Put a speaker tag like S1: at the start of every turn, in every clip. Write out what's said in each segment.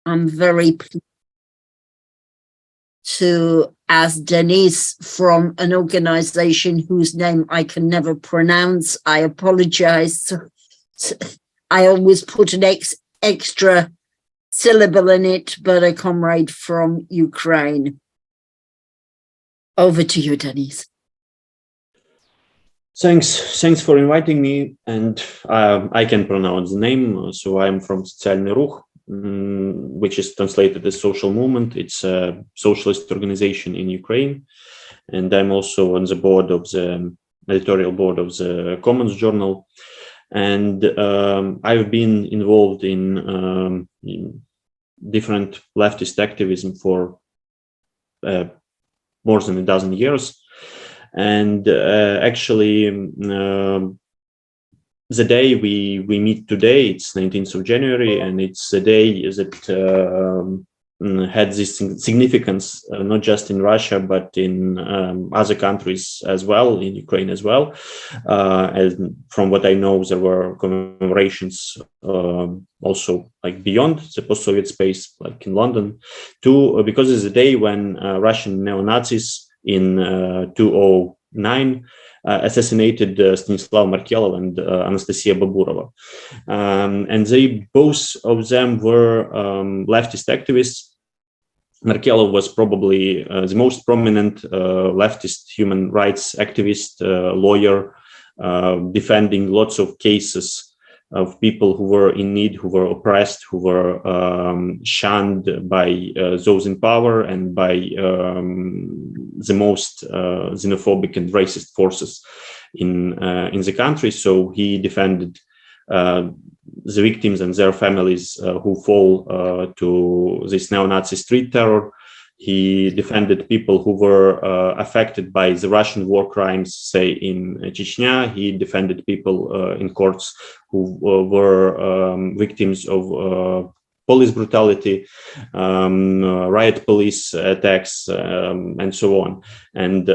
S1: I'm very pleased to ask Denis from an organization whose name I can never pronounce. I apologize. I always put an extra syllable in it, but a comrade from Ukraine. Over to you, Denis.
S2: Thanks for inviting me, and I can pronounce the name. So I'm from Sotsialnyi Rukh, which is translated as social movement. It's a socialist organization in Ukraine, and I'm also on the board of the editorial board of the Commons Journal. And I've been involved in different leftist activism for more than a dozen years. And actually, the day we meet today, it's 19th of January, and it's the day that had this significance, not just in Russia, but in other countries as well, in Ukraine as well. And from what I know, there were commemorations also like beyond the post-Soviet space, like in London, too, because it's a day when Russian neo-Nazis in 2009 assassinated Stanislav Markelov and Anastasia Baburova. And they, both of them were leftist activists. Markelov was probably the most prominent leftist human rights activist, lawyer, defending lots of cases of people who were in need, who were oppressed, who were shunned by those in power and by the most xenophobic and racist forces in the country. So he defended the victims and their families who fall to this neo-Nazi street terror. He defended people who were affected by the Russian war crimes, say in Chechnya. He defended people in courts who were victims of police brutality, riot police attacks, and so on. And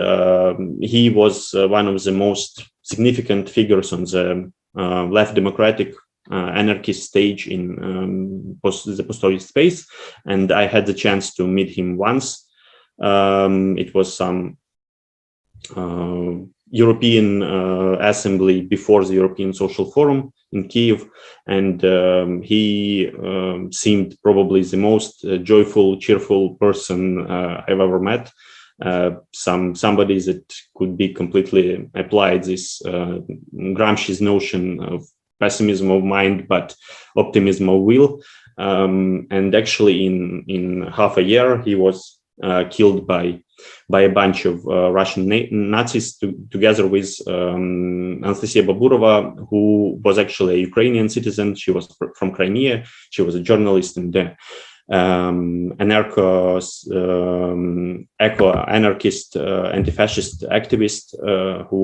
S2: he was one of the most significant figures on the left democratic anarchist stage in the post-Soviet space, and I had the chance to meet him once. It was some European assembly before the European Social Forum in Kiev, and he seemed probably the most joyful, cheerful person I've ever met. Somebody that could be completely applied this Gramsci's notion of pessimism of mind, but optimism of will. And actually, in half a year, he was killed by a bunch of Russian Nazis together with Anastasia Baburova, who was actually a Ukrainian citizen. She was from Crimea. She was a journalist and eco-anarchist, anti-fascist activist who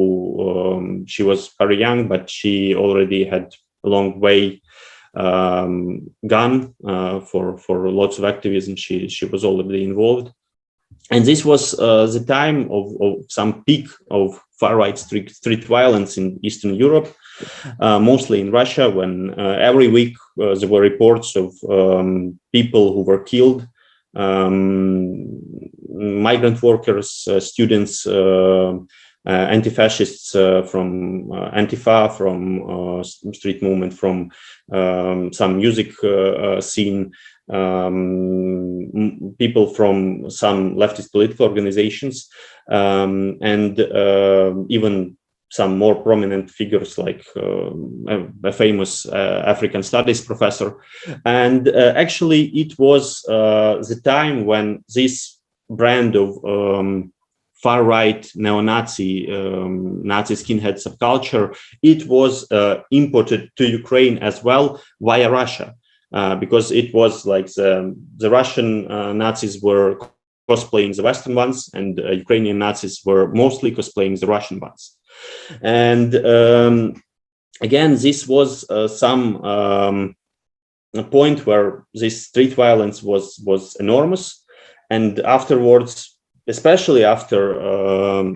S2: she was very young, but she already had a long way gone for lots of activism. She was already involved. And this was the time of some peak of far-right street violence in Eastern Europe, mostly in Russia, when every week there were reports of people who were killed, migrant workers, students, anti-fascists from Antifa, from street movement, from some music scene, people from some leftist political organizations, and even some more prominent figures like a famous African studies professor. And actually, it was the time when this brand of far-right neo-Nazi, Nazi skinhead subculture, it was imported to Ukraine as well via Russia. Because it was like the Russian Nazis were cosplaying the Western ones, and Ukrainian Nazis were mostly cosplaying the Russian ones. And again, this was some point where this street violence was enormous, and afterwards, especially after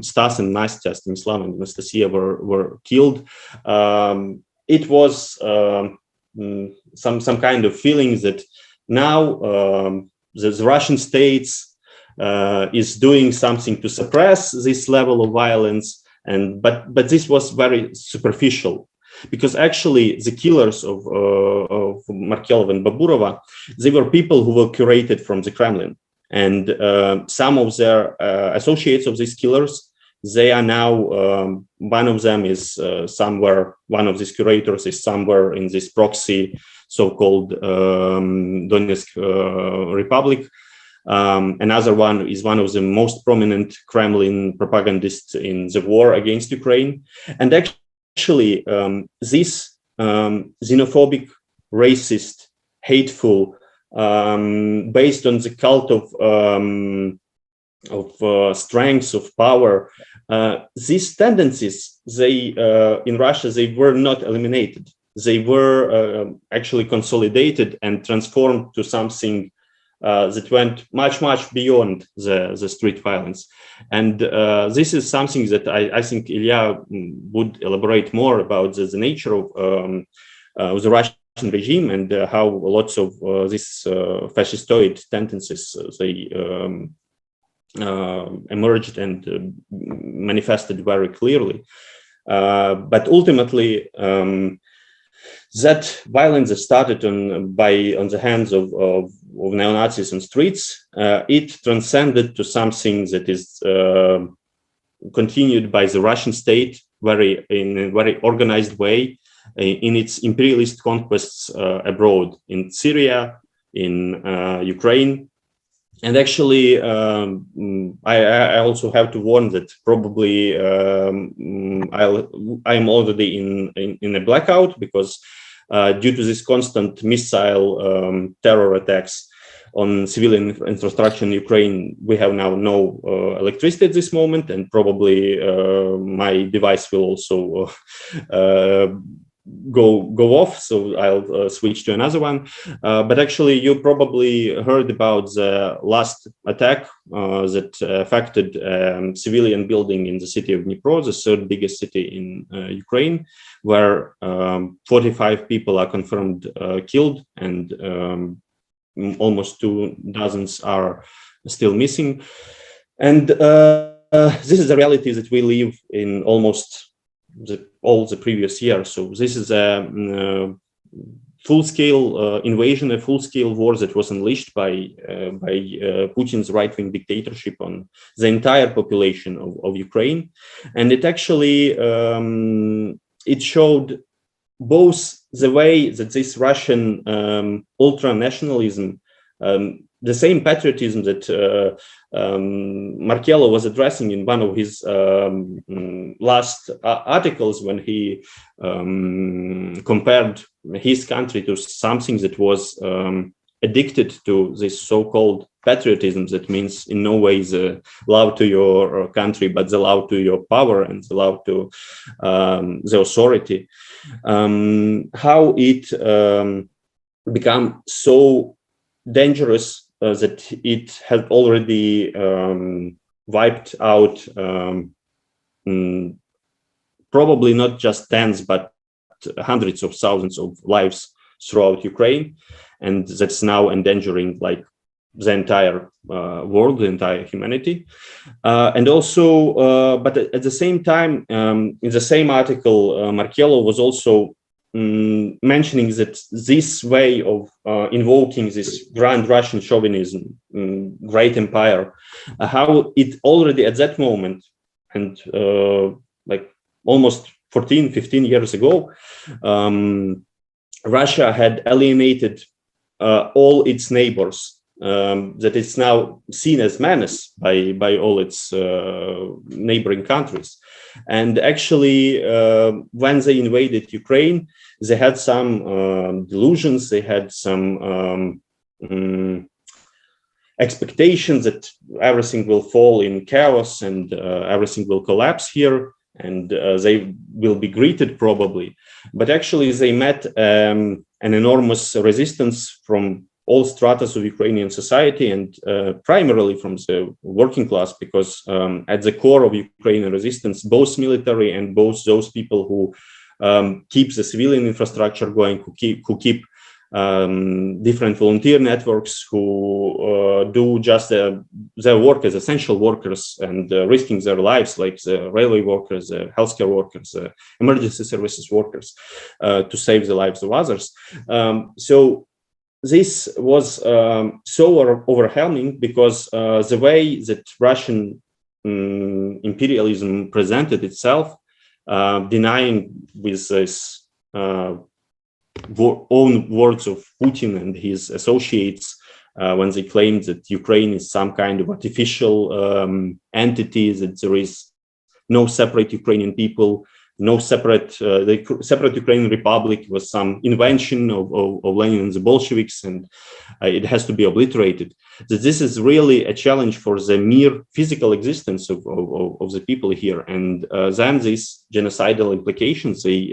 S2: Stas and Nastya, Stanislav and Anastasia were killed, it was some kind of feeling that now the Russian states is doing something to suppress this level of violence, but this was very superficial, because actually the killers of Markelov and Baburova, they were people who were curated from the Kremlin, and some of their associates of these killers, they are now, one of them is somewhere, one of these curators is somewhere in this proxy so-called Donetsk Republic. Another one is one of the most prominent Kremlin propagandists in the war against Ukraine. And actually, this xenophobic, racist, hateful, based on the cult of strength, of power, these tendencies, they in Russia, they were not eliminated. They were actually consolidated and transformed to something that went much, much beyond the street violence. And this is something that I think Ilya would elaborate more about the nature of the Russian regime, and how lots of these fascistoid tendencies, they emerged and manifested very clearly. But ultimately, that violence that started on the hands of neo-Nazis on streets, it transcended to something that is continued by the Russian state in a very organized way in its imperialist conquests abroad, in Syria, in Ukraine. And actually, I also have to warn that probably I'm already in a blackout, because due to this constant missile terror attacks on civilian infrastructure in Ukraine, we have now no electricity at this moment, and probably my device will also go off, so I'll switch to another one. But actually, you probably heard about the last attack that affected civilian building in the city of Dnipro, the third biggest city in Ukraine, where 45 people are confirmed killed, and almost 2 dozens are still missing. And this is the reality that we live in almost all the previous year. So this is a full-scale invasion, a full-scale war that was unleashed by Putin's right-wing dictatorship on the entire population of Ukraine. And it actually it showed both the way that this Russian ultra-nationalism, the same patriotism that Markelov was addressing in one of his last articles, when he compared his country to something that was addicted to this so-called patriotism, that means in no way the love to your country, but the love to your power and the love to the authority, how it become so dangerous that it had already wiped out probably not just tens, but hundreds of thousands of lives throughout Ukraine, and that's now endangering like the entire world, the entire humanity. And also, but at the same time, in the same article, Markelov was also mentioning that this way of invoking this grand Russian chauvinism, great empire, how it already at that moment, and like almost 14, 15 years ago, Russia had alienated all its neighbors, that it's now seen as menace by all its neighboring countries. And actually, when they invaded Ukraine, they had some delusions, they had some expectations that everything will fall in chaos and everything will collapse here, and they will be greeted probably. But actually, they met an enormous resistance from all stratas of Ukrainian society, and primarily from the working class, because at the core of Ukrainian resistance, both military and both those people who keep the civilian infrastructure going, who keep different volunteer networks who do just their work as essential workers and risking their lives, like the railway workers, the healthcare workers, emergency services workers, to save the lives of others. So this was so overwhelming because the way that Russian imperialism presented itself, denying with this own words of Putin and his associates when they claimed that Ukraine is some kind of artificial entity, that there is no separate Ukrainian people, no separate, the separate Ukrainian Republic was some invention of Lenin and the Bolsheviks, and it has to be obliterated. That this is really a challenge for the mere physical existence of the people here. And then these genocidal implications, they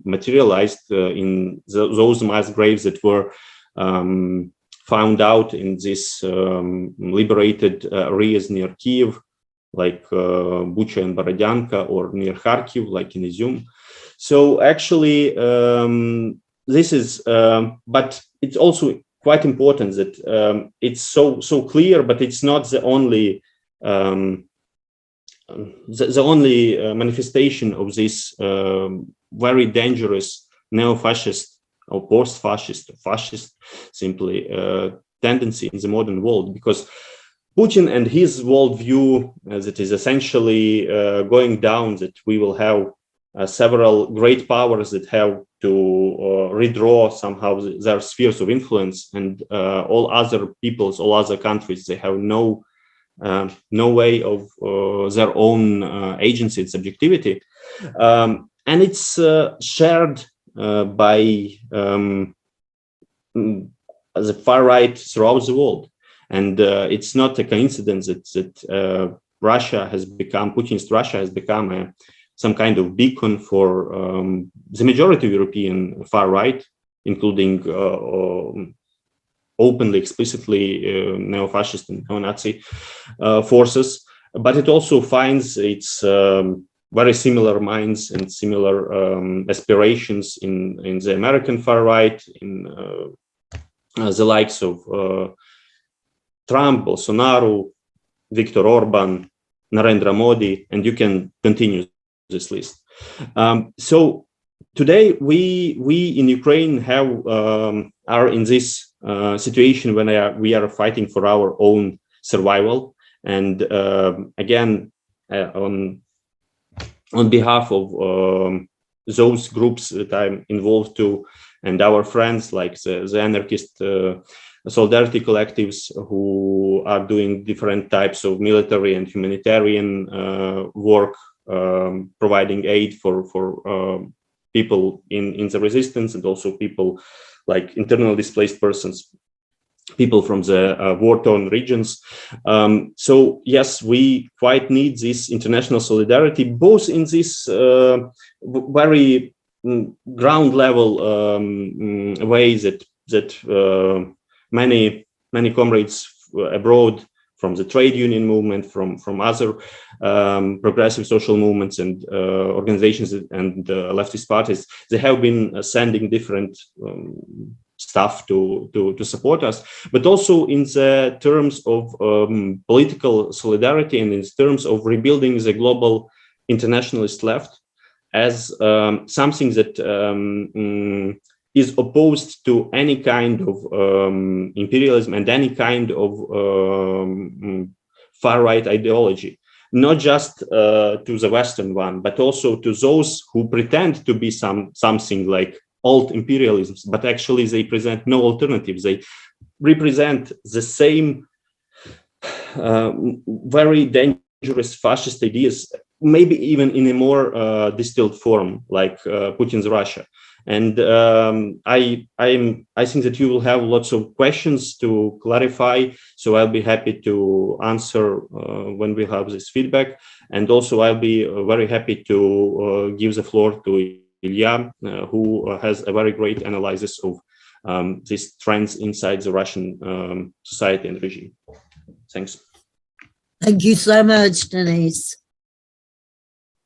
S2: materialized in those mass graves that were found out in these liberated areas near Kiev, like Bucha and Borodyanka, or near Kharkiv, like in Izum. So actually, this is, but it's also quite important that it's so clear, but it's not the only the only manifestation of this very dangerous neo-fascist or post-fascist, fascist simply tendency in the modern world, because Putin and his worldview, that is essentially going down, that we will have several great powers that have to redraw somehow their spheres of influence, and all other peoples, all other countries, they have no way of their own agency and subjectivity, and it's shared by the far right throughout the world. And it's not a coincidence that Russia has become, Putin's Russia has become some kind of beacon for the majority of European far right, including openly, explicitly neo-fascist and neo-Nazi forces. But it also finds its very similar minds and similar aspirations in the American far right, in the likes of Trump, Bolsonaro, Viktor Orban, Narendra Modi, and you can continue this list. So today we in Ukraine are in this situation when we are fighting for our own survival. And again, on behalf of those groups that I'm involved to, and our friends like the anarchist solidarity collectives who are doing different types of military and humanitarian work, providing aid for people in the resistance, and also people like internally displaced persons, people from the war-torn regions. So yes, we quite need this international solidarity, both in this very ground level way that many comrades abroad from the trade union movement, from other progressive social movements and organizations and leftist parties, they have been sending different stuff to support us, but also in the terms of political solidarity and in terms of rebuilding the global internationalist left as something that is opposed to any kind of imperialism and any kind of far-right ideology, not just to the Western one, but also to those who pretend to be something like alt imperialisms, but actually they present no alternatives. They represent the same very dangerous fascist ideas, maybe even in a more distilled form, like Putin's Russia. And I think that you will have lots of questions to clarify, so I'll be happy to answer when we have this feedback. And also I'll be very happy to give the floor to Ilya, who has a very great analysis of these trends inside the Russian society and regime. Thanks.
S1: Thank you so much, Denis.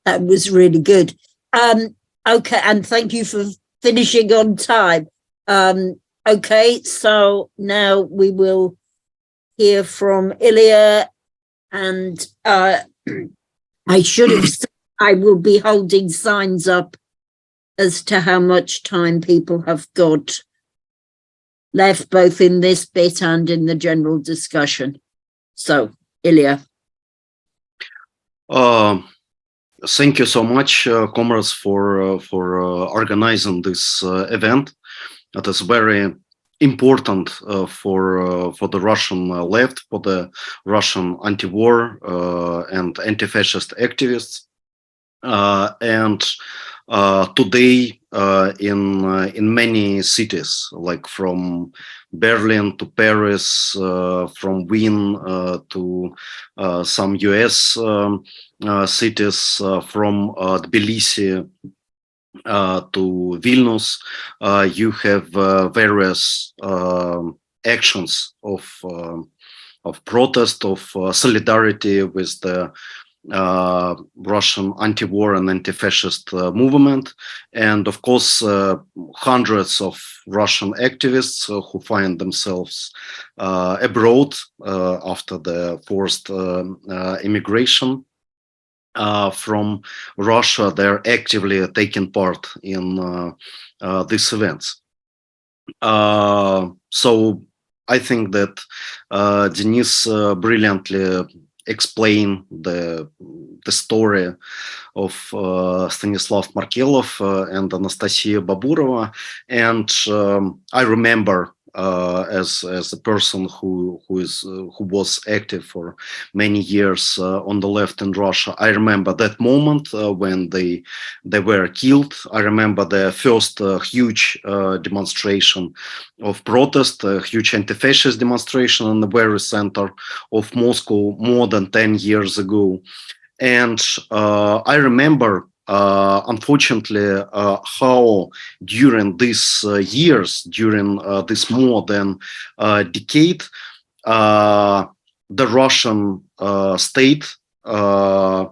S1: That was really good. Okay, and thank you for finishing on time. Okay, so now we will hear from Ilya, and I should have said I will be holding signs up as to how much time people have got left, both in this bit and in the general discussion. So, Ilya.
S3: Thank you so much, comrades, for organizing this event. It is very important for the Russian left, for the Russian anti-war and anti-fascist activists. And today, in many cities, like from Berlin to Paris, from Wien to some US cities, from Tbilisi to Vilnius, you have various actions of protest, of solidarity with the Russian anti-war and anti-fascist movement, and of course hundreds of Russian activists who find themselves abroad after the forced immigration from Russia. They're actively taking part in these events. So I think that Denis brilliantly explain the story of Stanislav Markelov and Anastasia Baburova, and I remember as a person who was active for many years on the left in Russia. I remember that moment when they were killed. I remember the first huge demonstration of protest, a huge anti-fascist demonstration in the very center of Moscow more than 10 years ago. And I remember unfortunately, how during these years, during this more than decade, the Russian state, the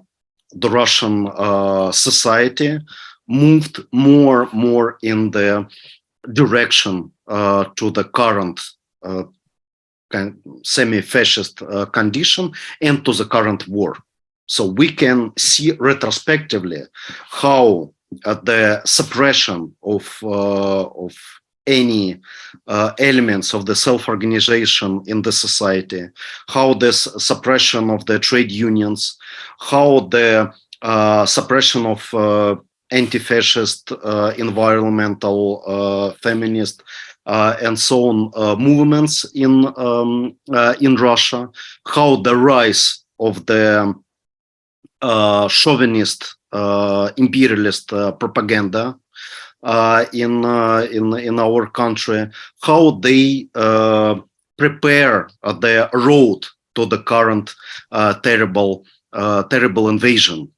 S3: Russian society moved more in the direction to the current semi-fascist condition and to the current war. So we can see retrospectively how the suppression of any elements of the self-organization in the society, how this suppression of the trade unions, how the suppression of anti-fascist, environmental, feminist, and so on movements in Russia, how the rise of the chauvinist, imperialist propaganda in our country, how they prepare the road to the current terrible invasion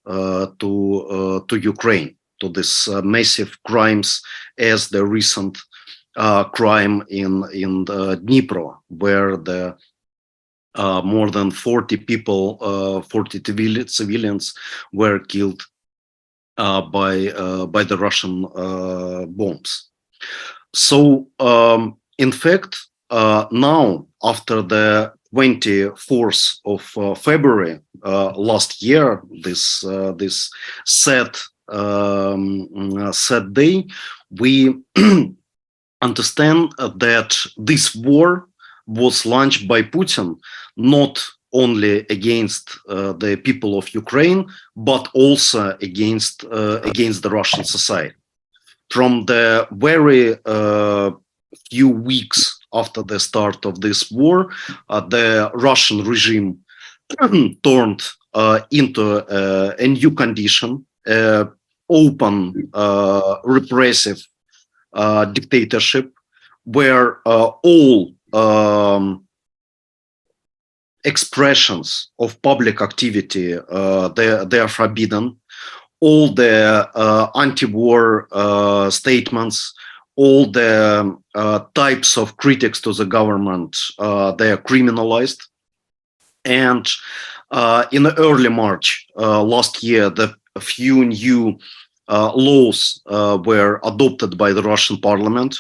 S3: to Ukraine, to this massive crimes as the recent crime in Dnipro, where the more than 40 people, 40 civilians were killed by the Russian bombs. So, in fact, now after the 24th of February last year, this sad day, we understand that this war was launched by Putin not only against the people of Ukraine, but also against the Russian society. From the very few weeks after the start of this war, the Russian regime turned into a new condition, open repressive dictatorship, where all expressions of public activity they are forbidden. All the anti-war statements, all the types of critics to the government, they are criminalized. And in early March last year, a few new laws were adopted by the Russian parliament.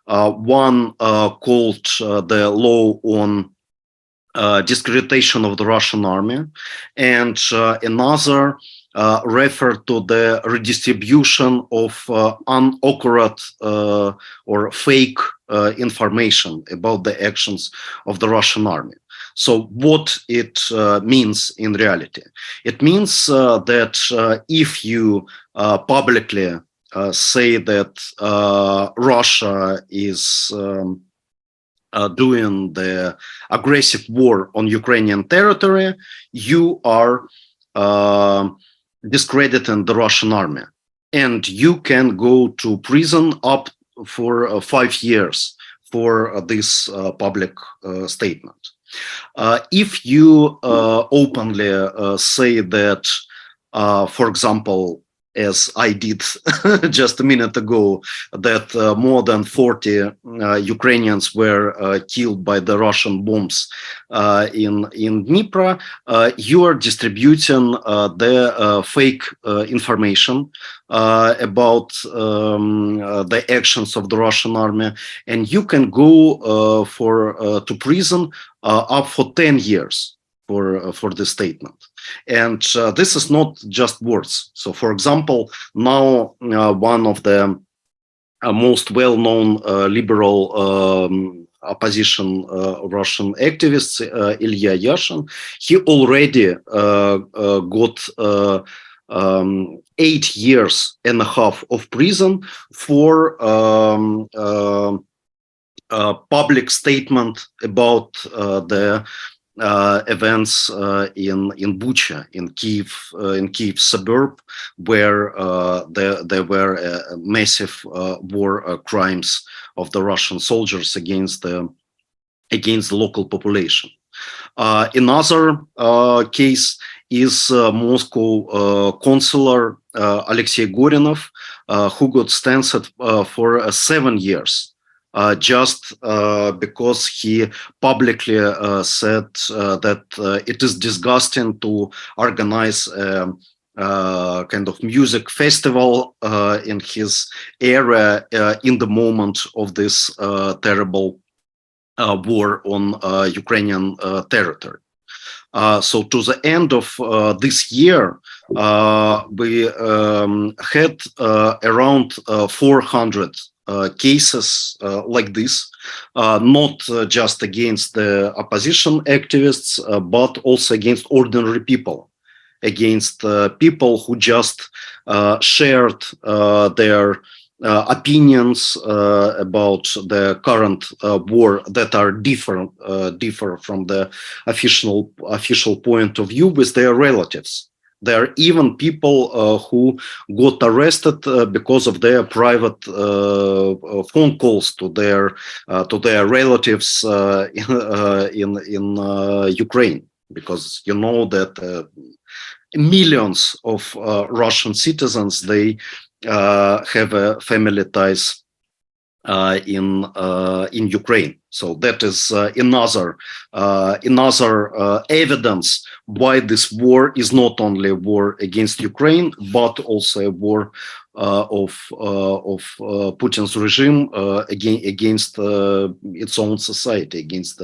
S3: One called the law on discreditation of the Russian army, and another referred to the redistribution of inaccurate or fake information about the actions of the Russian army. So what it means in reality? It means that if you publicly say that Russia is doing the aggressive war on Ukrainian territory, you are discrediting the Russian army, and you can go to prison up for 5 years for this public statement. If you openly say that, for example, as I did just a minute ago, that more than 40 Ukrainians were killed by the Russian bombs in Dnipro, you are distributing the fake information about the actions of the Russian army, and you can go to prison up for 10 years for this statement. And this is not just words. So, for example, now one of the most well-known liberal opposition Russian activists, Ilya, he already got 8.5 years of prison for public statement about the events in Bucha, in Kyiv suburb, where there were massive war crimes of the Russian soldiers against the local population. Another case is Moscow consular Alexei Gorinov, who got sentenced for 7 years. Just because he publicly said that it is disgusting to organize a kind of music festival in his area in the moment of this terrible war on Ukrainian territory. So to the end of this year, we had around 400 cases like this, not just against the opposition activists, but also against ordinary people, against people who just shared their opinions about the current war that are differ from the official point of view with their relatives. There are even people who got arrested because of their private phone calls to their relatives in Ukraine, because you know that millions of Russian citizens, they have family ties in Ukraine. So that is another evidence why this war is not only a war against Ukraine, but also a war of Putin's regime against its own society, against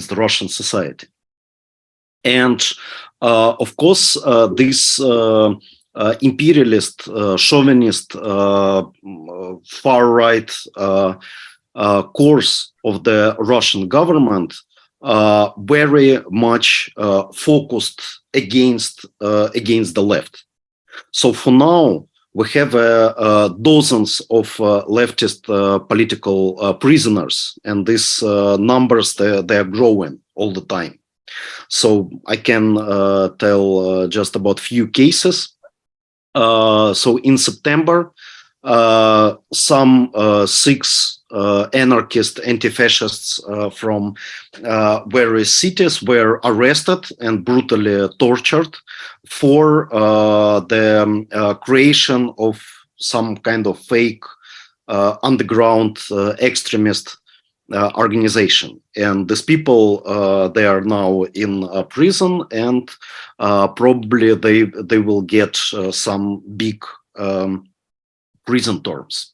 S3: the Russian society. And of course, this imperialist, chauvinist, far-right course of the Russian government very much focused against the left. So for now, we have dozens of leftist political prisoners, and these numbers, they are growing all the time. So I can tell just about few cases. So in September, some 6 anarchist anti-fascists from various cities were arrested and brutally tortured for the creation of some kind of fake underground extremist organization. And these people, they are now in prison, and probably they will get some big prison terms.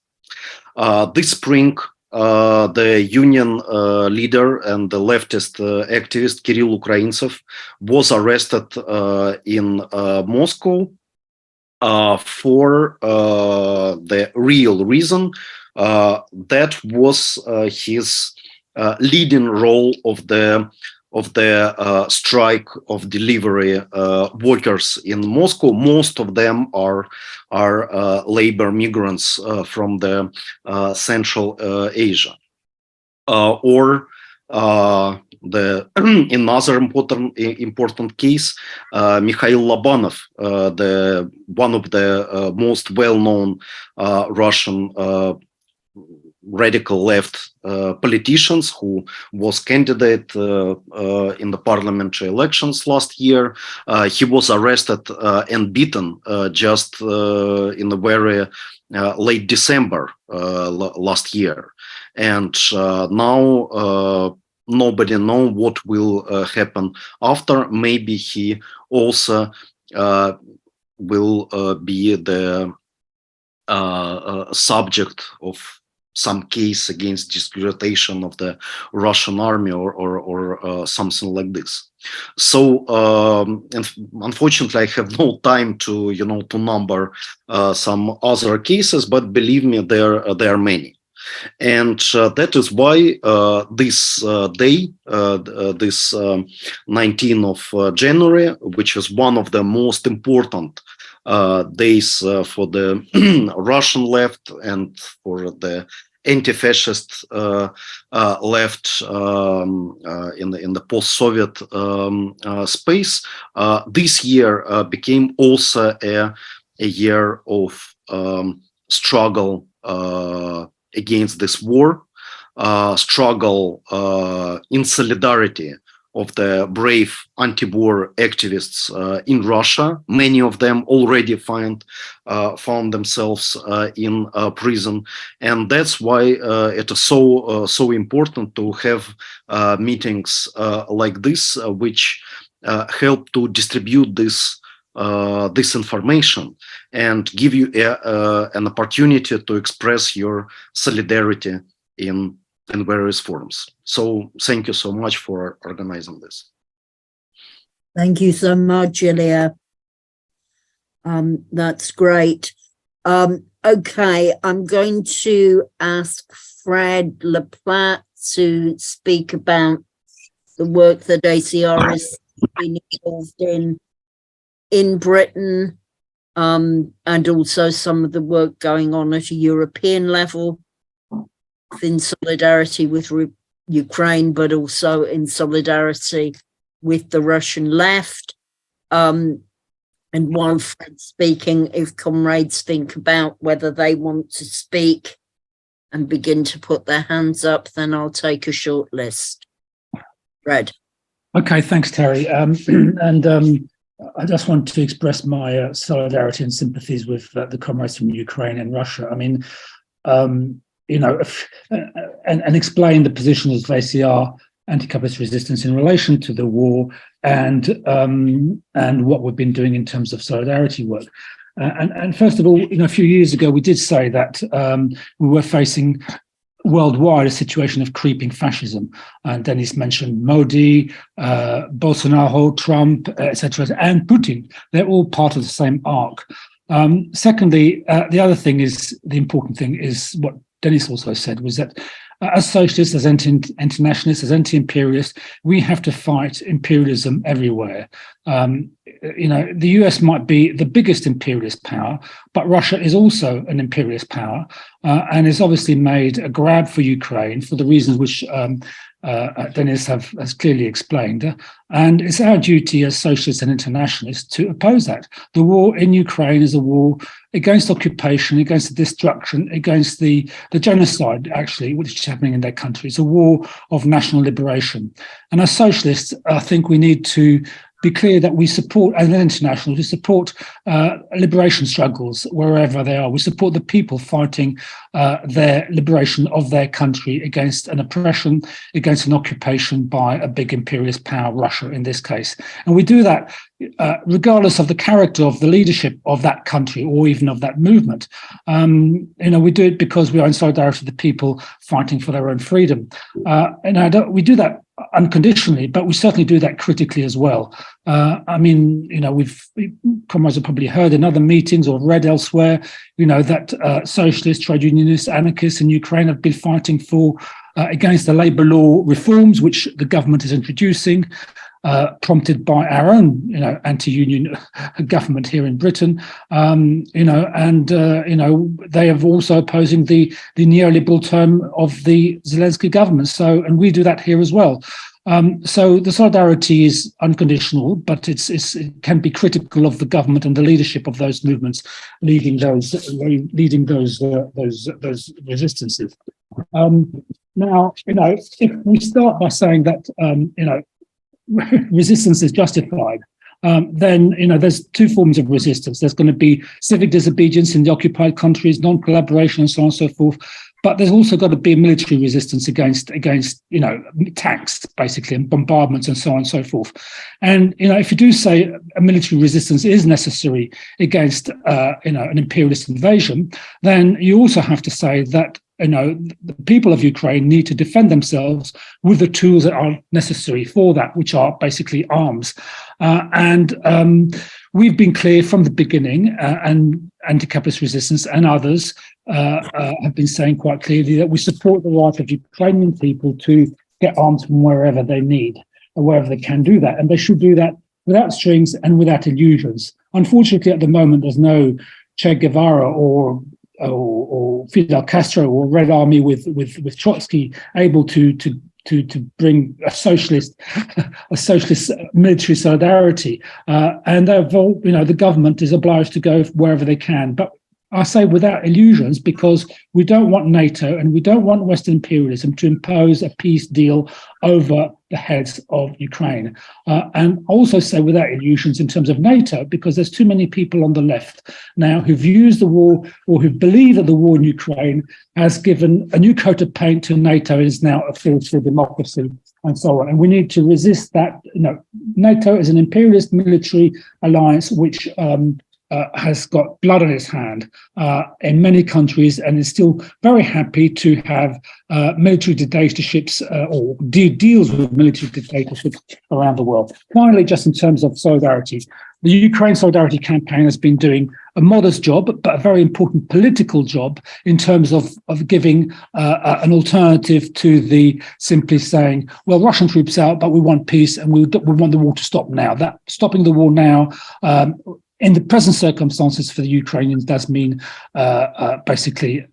S3: This spring, the union leader and the leftist activist Kirill Ukraintsev was arrested in Moscow for the real reason that was his leading role of the strike of delivery workers in Moscow. Most of them are labor migrants from the Central Asia, or the another important case, Mikhail Lobanov, the one of the most well-known Russian radical left politicians who was candidate in the parliamentary elections last year. He was arrested and beaten just in the very late December last year, and now nobody knows what will happen after. Maybe he also will be the subject of some case against discreditation of the Russian army or something like this. So unfortunately, I have no time to to number some other cases, but believe me, there are many. And that is why this day, this 19th of January, which is one of the most important days for the Russian left and for the anti-fascist left in the post-Soviet space, this year became also a year of struggle against this war, struggle in solidarity of the brave anti-war activists in Russia. Many of them already found themselves in prison, and that's why it is so important to have meetings like this, which help to distribute this information and give you an opportunity to express your solidarity in various forms. So thank you so much for organizing this.
S1: Thank you so much, Ilya. That's great. Okay, I'm going to ask Fred Laplatte to speak about the work that ACR has been involved in Britain, and also some of the work going on at a European level in solidarity with Ukraine, but also in solidarity with the Russian left. And while Fred's speaking, if comrades think about whether they want to speak and begin to put their hands up, then I'll take a short list. Fred.
S4: Okay, thanks, Terry. I just want to express my solidarity and sympathies with the comrades from Ukraine and Russia. I mean, and explain the positions of ACR, anti-capitalist resistance, in relation to the war and what we've been doing in terms of solidarity work. And first of all, a few years ago, we did say that we were facing worldwide a situation of creeping fascism. And Denis mentioned Modi, Bolsonaro, Trump, etc., and Putin. They're all part of the same arc. Secondly, the other thing is, the important thing is what Denis also said, was that as socialists, as anti-nationalists, as anti-imperialists, we have to fight imperialism everywhere. The US might be the biggest imperialist power, but Russia is also an imperialist power and has obviously made a grab for Ukraine for the reasons which Denis has clearly explained. And it's our duty as socialists and internationalists to oppose that. The war in Ukraine is a war against occupation, against the destruction, against the genocide, actually, which is happening in their country. It's a war of national liberation. And as socialists, I think we need to be clear that we support, as an international, we support liberation struggles wherever they are. We support the people fighting their liberation of their country against an oppression, against an occupation by a big imperialist power, Russia in this case. And we do that regardless of the character of the leadership of that country or even of that movement. We do it because we are in solidarity with the people fighting for their own freedom. We do that unconditionally, but we certainly do that critically as well. Comrades have probably heard in other meetings or read elsewhere, that socialists, trade unionists, anarchists in Ukraine have been fighting for against the labour law reforms, which the government is introducing, prompted by our own, anti-union government here in Britain, they are also opposing the neoliberal term of the Zelensky government. And we do that here as well. So the solidarity is unconditional, but it can be critical of the government and the leadership of those movements leading those resistances. Now, if we start by saying that resistance is justified, then there's two forms of resistance. There's going to be civic disobedience in the occupied countries, non-collaboration, and so on and so forth. But there's also got to be military resistance against attacks, basically, and bombardments and so on and so forth. And if you do say a military resistance is necessary against an imperialist invasion, then you also have to say that the people of Ukraine need to defend themselves with the tools that are necessary for that, which are basically arms. We've been clear from the beginning, and anti-capitalist resistance and others have been saying quite clearly that we support the right of Ukrainian people to get arms from wherever they need, or wherever they can do that. And they should do that without strings and without illusions. Unfortunately, at the moment, there's no Che Guevara or Fidel Castro or Red Army with Trotsky able to bring a socialist military solidarity, and the government is obliged to go wherever they can. But I say without illusions, because we don't want NATO and we don't want Western imperialism to impose a peace deal over the heads of Ukraine. And also say without illusions in terms of NATO, because there's too many people on the left now who've used the war or who believe that the war in Ukraine has given a new coat of paint to NATO and is now a field for democracy and so on. And we need to resist that. NATO is an imperialist military alliance which has got blood on its hand in many countries and is still very happy to have military dictatorships or deals with military dictatorships around the world. Finally, just in terms of solidarity, the Ukraine Solidarity Campaign has been doing a modest job, but a very important political job in terms of giving an alternative to the simply saying, well, Russian troops out, but we want peace and we want the war to stop now. That stopping the war now, in the present circumstances for the Ukrainians, does mean basically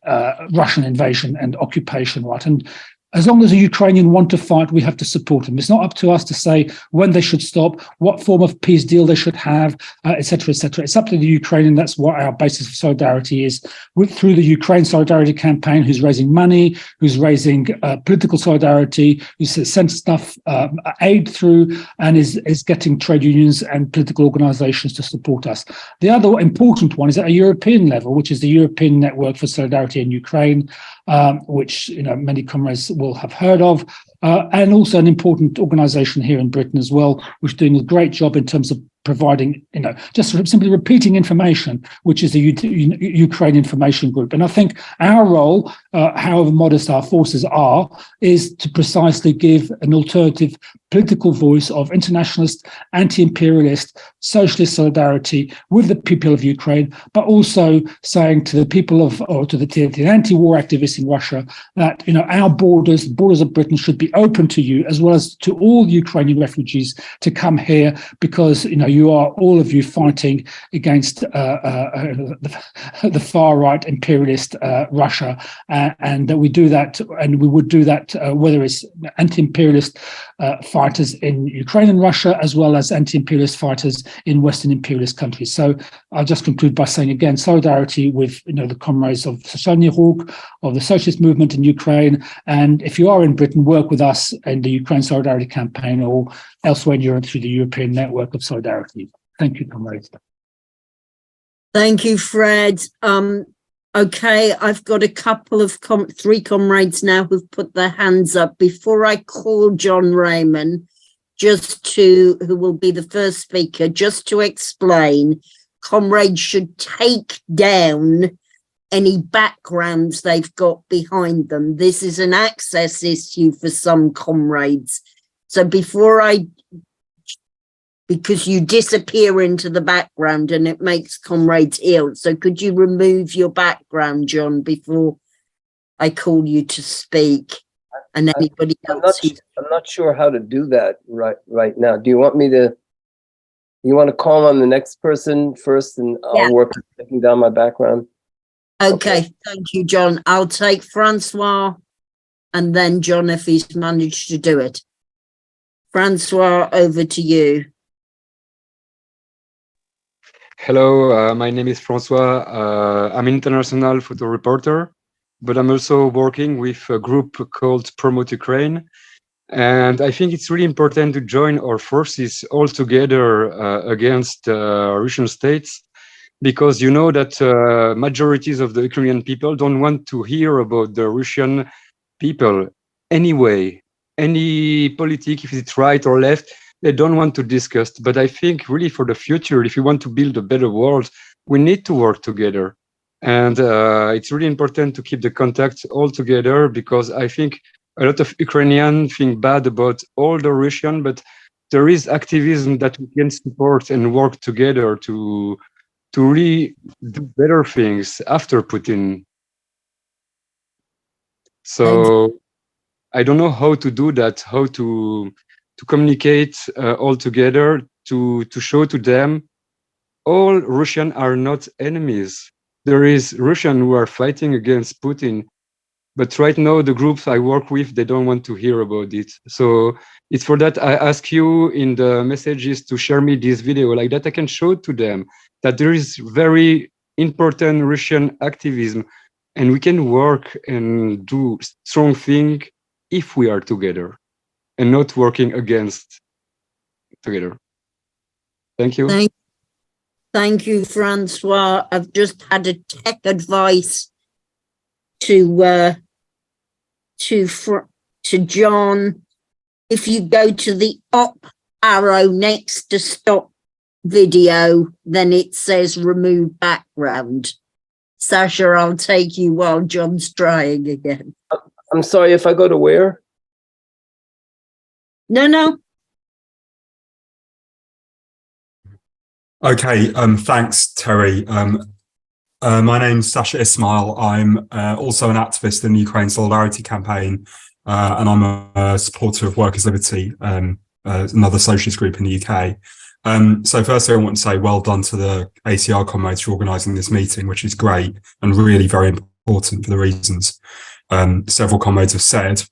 S4: Russian invasion and occupation, right? And as long as the Ukrainians want to fight, we have to support them. It's not up to us to say when they should stop, what form of peace deal they should have, et cetera, et cetera. It's up to the Ukrainian. That's what our basis of solidarity is. Through the Ukraine Solidarity Campaign, who's raising money, who's raising political solidarity, who's sent stuff, aid through, and is getting trade unions and political organizations to support us. The other important one is at a European level, which is the European Network for Solidarity in Ukraine, which many comrades will have heard of, and also an important organization here in Britain as well, which is doing a great job in terms of providing, just simply repeating information, which is the Ukraine Information Group. And I think our role, however modest our forces are, is to precisely give an alternative political voice of internationalist, anti-imperialist, socialist solidarity with the people of Ukraine, but also saying to the people to the anti-war activists in Russia that, our borders of Britain should be open to you, as well as to all Ukrainian refugees to come here, because, you are, all of you, fighting against the far-right imperialist Russia, and that we do that, and we would do that whether it's anti-imperialist fighters in Ukraine and Russia, as well as anti-imperialist fighters in Western imperialist countries. So I'll just conclude by saying again, solidarity with the comrades of Sotsialnyi, Rukh, of the socialist movement in Ukraine. And if you are in Britain, work with us in the Ukraine Solidarity Campaign, or elsewhere in Europe through the European Network of Solidarity. Thank you, comrades.
S1: Thank you, Fred. Okay, I've got a couple of three comrades now who've put their hands up. Before I call John Raymond, who will be the first speaker, just to explain, comrades should take down any backgrounds they've got behind them. This is an access issue for some comrades. So because you disappear into the background and it makes comrades ill. So could you remove your background, John, before I call you to speak? And anybody else?
S5: I'm not sure how to do that right now. Do you want me to? You want to call on the next person first, and I'll work on taking down my background?
S1: Okay, thank you, John. I'll take Francois and then John if he's managed to do it. Francois, over to you.
S6: Hello, my name is Francois. I'm an international photo reporter, but I'm also working with a group called Promote Ukraine. And I think it's really important to join our forces all together against Russian states, because you know that majorities of the Ukrainian people don't want to hear about the Russian people anyway. Any politic, if it's right or left, they don't want to discuss. But I think really for the future, if we want to build a better world, we need to work together. And it's really important to keep the contact all together, because I think a lot of Ukrainians think bad about all the Russian, but there is activism that we can support and work together to really do better things after Putin. So I don't know how to do that, how to communicate all together, to show to them all Russians are not enemies. There is Russians who are fighting against Putin, but right now the groups I work with, they don't want to hear about it. So it's for that I ask you in the messages to share me this video, like that I can show to them that there is very important Russian activism, and we can work and do strong thing if we are together and not working against together. Thank you.
S1: Thank you, Francois. I've just had a tech advice to John. If you go to the up arrow next to stop video, then it says remove background. Sasha, I'll take you while John's trying again.
S5: I'm sorry, if I go to where?
S1: No.
S7: Okay, thanks, Terry. My name's Sasha Ismail. I'm also an activist in the Ukraine Solidarity Campaign, and I'm a supporter of Workers' Liberty, another socialist group in the UK. So firstly, I want to say well done to the ACR comrades for organising this meeting, which is great and really very important for the reasons several comrades have said.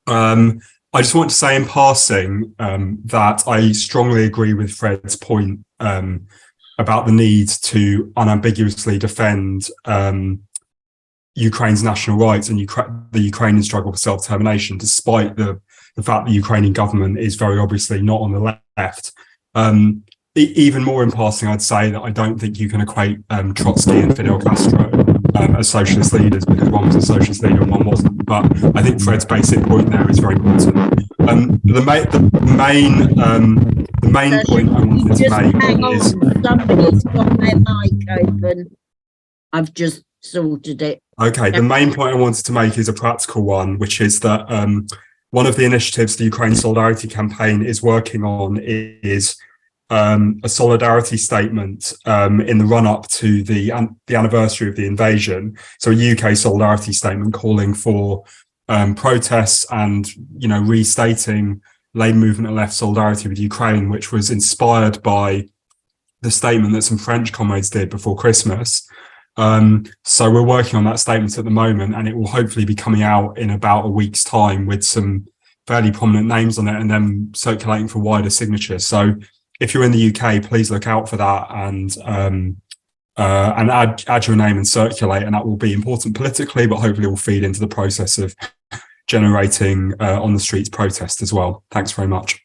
S7: I just want to say in passing that I strongly agree with Fred's point about the need to unambiguously defend Ukraine's national rights and the Ukrainian struggle for self-determination, despite the fact the Ukrainian government is very obviously not on the left. Even more in passing, I'd say that I don't think you can equate Trotsky and Fidel Castro as socialist leaders, because one was a socialist leader and one wasn't. But I think Fred's basic point there is very important. The main point I wanted to make is
S1: somebody's got their mic open. I've just sorted it.
S7: Okay, the main point I wanted to make is a practical one, which is that one of the initiatives the Ukraine Solidarity Campaign is working on is a solidarity statement in the run-up to the anniversary of the invasion. So a UK solidarity statement calling for protests and, restating Labour movement and left solidarity with Ukraine, which was inspired by the statement that some French comrades did before Christmas. So we're working on that statement at the moment, and it will hopefully be coming out in about a week's time with some fairly prominent names on it and then circulating for wider signatures. So if you're in the UK, please look out for that and add your name and circulate, and that will be important politically, but hopefully will feed into the process of generating on the streets protest as well. Thanks very much.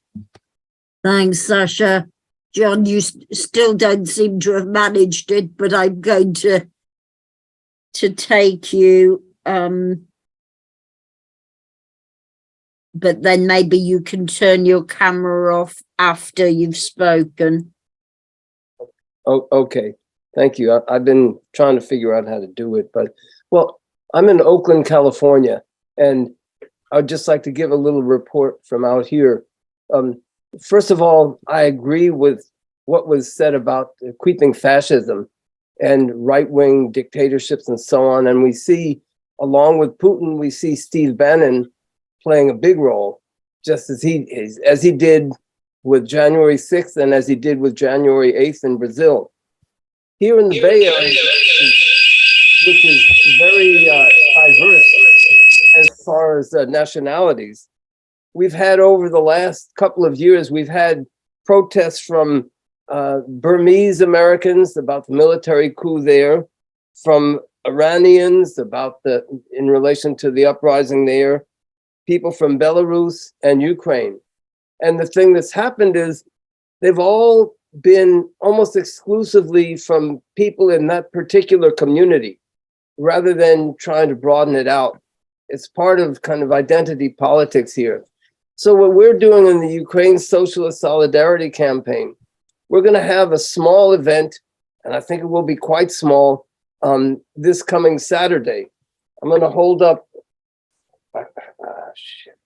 S1: Thanks, Sasha. John, you still don't seem to have managed it, but I'm going to take you. But then maybe you can turn your camera off after you've spoken.
S5: Oh, okay. Thank you. I've been trying to figure out how to do it, but well, I'm in Oakland, California, and I'd just like to give a little report from out here. First of all, I agree with what was said about creeping fascism and right-wing dictatorships and so on. And we see, along with Putin, we see Steve Bannon playing a big role, just as he did with January 6th and as he did with January 8th in Brazil. Here in the Bay Area, which is very diverse as far as nationalities, we've had over the last couple of years, we've had protests from Burmese Americans about the military coup there, from Iranians in relation to the uprising there, people from Belarus and Ukraine. And the thing that's happened is they've all been almost exclusively from people in that particular community, rather than trying to broaden it out. It's part of kind of identity politics here. So what we're doing in the Ukraine Socialist Solidarity Campaign, we're going to have a small event, and I think it will be quite small, this coming Saturday. I'm going to hold up. Shit.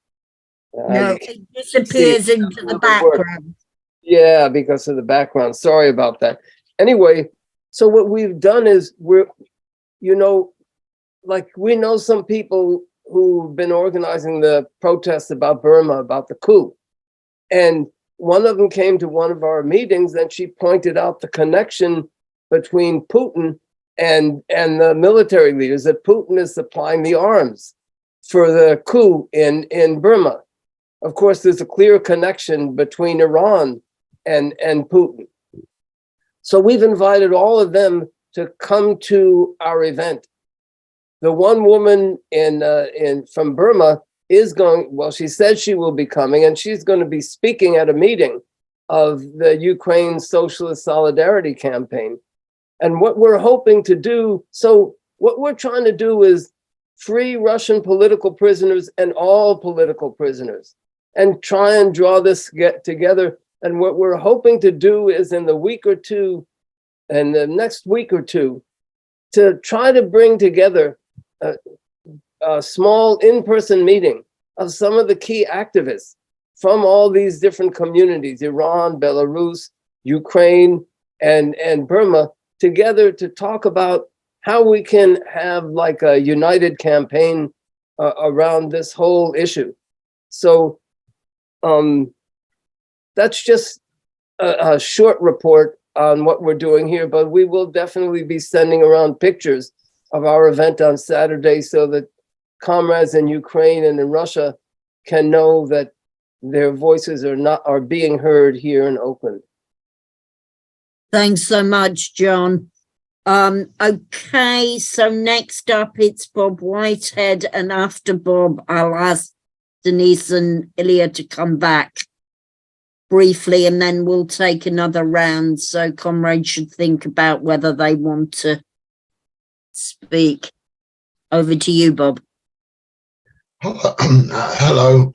S1: No, it disappears into the background.
S5: Yeah, because of the background. Sorry about that. Anyway, so what we've done is we know some people who've been organizing the protests about Burma, about the coup. And one of them came to one of our meetings and she pointed out the connection between Putin and the military leaders, that Putin is supplying the arms for the coup in Burma. Of course, there's a clear connection between Iran and Putin. So we've invited all of them to come to our event. The one woman from Burma is going, well, she said she will be coming, and she's going to be speaking at a meeting of the Ukraine Socialist Solidarity Campaign. And what we're hoping to do, so what we're trying to do is free Russian political prisoners and all political prisoners, and try and draw this together. And what we're hoping to do is in the week or two, and the next week or two, to try to bring together a small in-person meeting of some of the key activists from all these different communities, Iran, Belarus, Ukraine, and Burma, together to talk about how we can have like a united campaign around this whole issue. So that's just a short report on what we're doing here, but we will definitely be sending around pictures of our event on Saturday so that comrades in Ukraine and in Russia can know that their voices are being heard here in Oakland.
S1: Thanks so much, John. Okay, so next up it's Bob Whitehead, and after Bob, I'll ask Denis and Ilya to come back briefly, and then we'll take another round. So comrades should think about whether they want to speak. Over to you, Bob.
S8: Hello.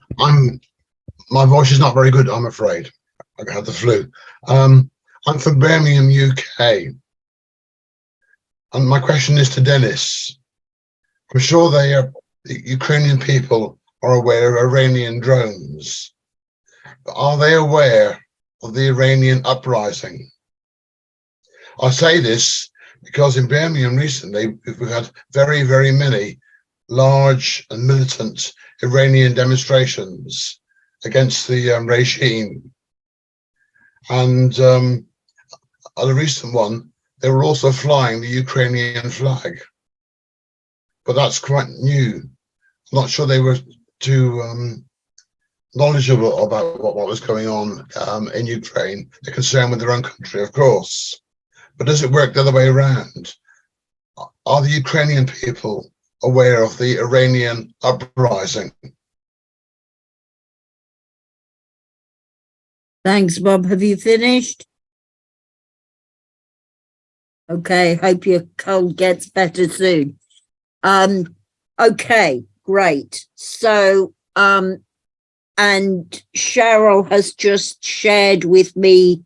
S8: My voice is not very good, I'm afraid. I had the flu. I'm from Birmingham, UK. And my question is to Denis. I'm sure the Ukrainian people are aware of Iranian drones. But are they aware of the Iranian uprising? I say this because in Birmingham recently, we've had very, very many large and militant Iranian demonstrations against the regime. And at a recent one, they were also flying the Ukrainian flag. But that's quite new. I'm not sure they were too knowledgeable about what was going on in Ukraine. They're concerned with their own country, of course. But does it work the other way around? Are the Ukrainian people aware of the Iranian uprising?
S1: Thanks, Bob. Have you finished? Okay, hope your cold gets better soon. Okay, great. So, and Cheryl has just shared with me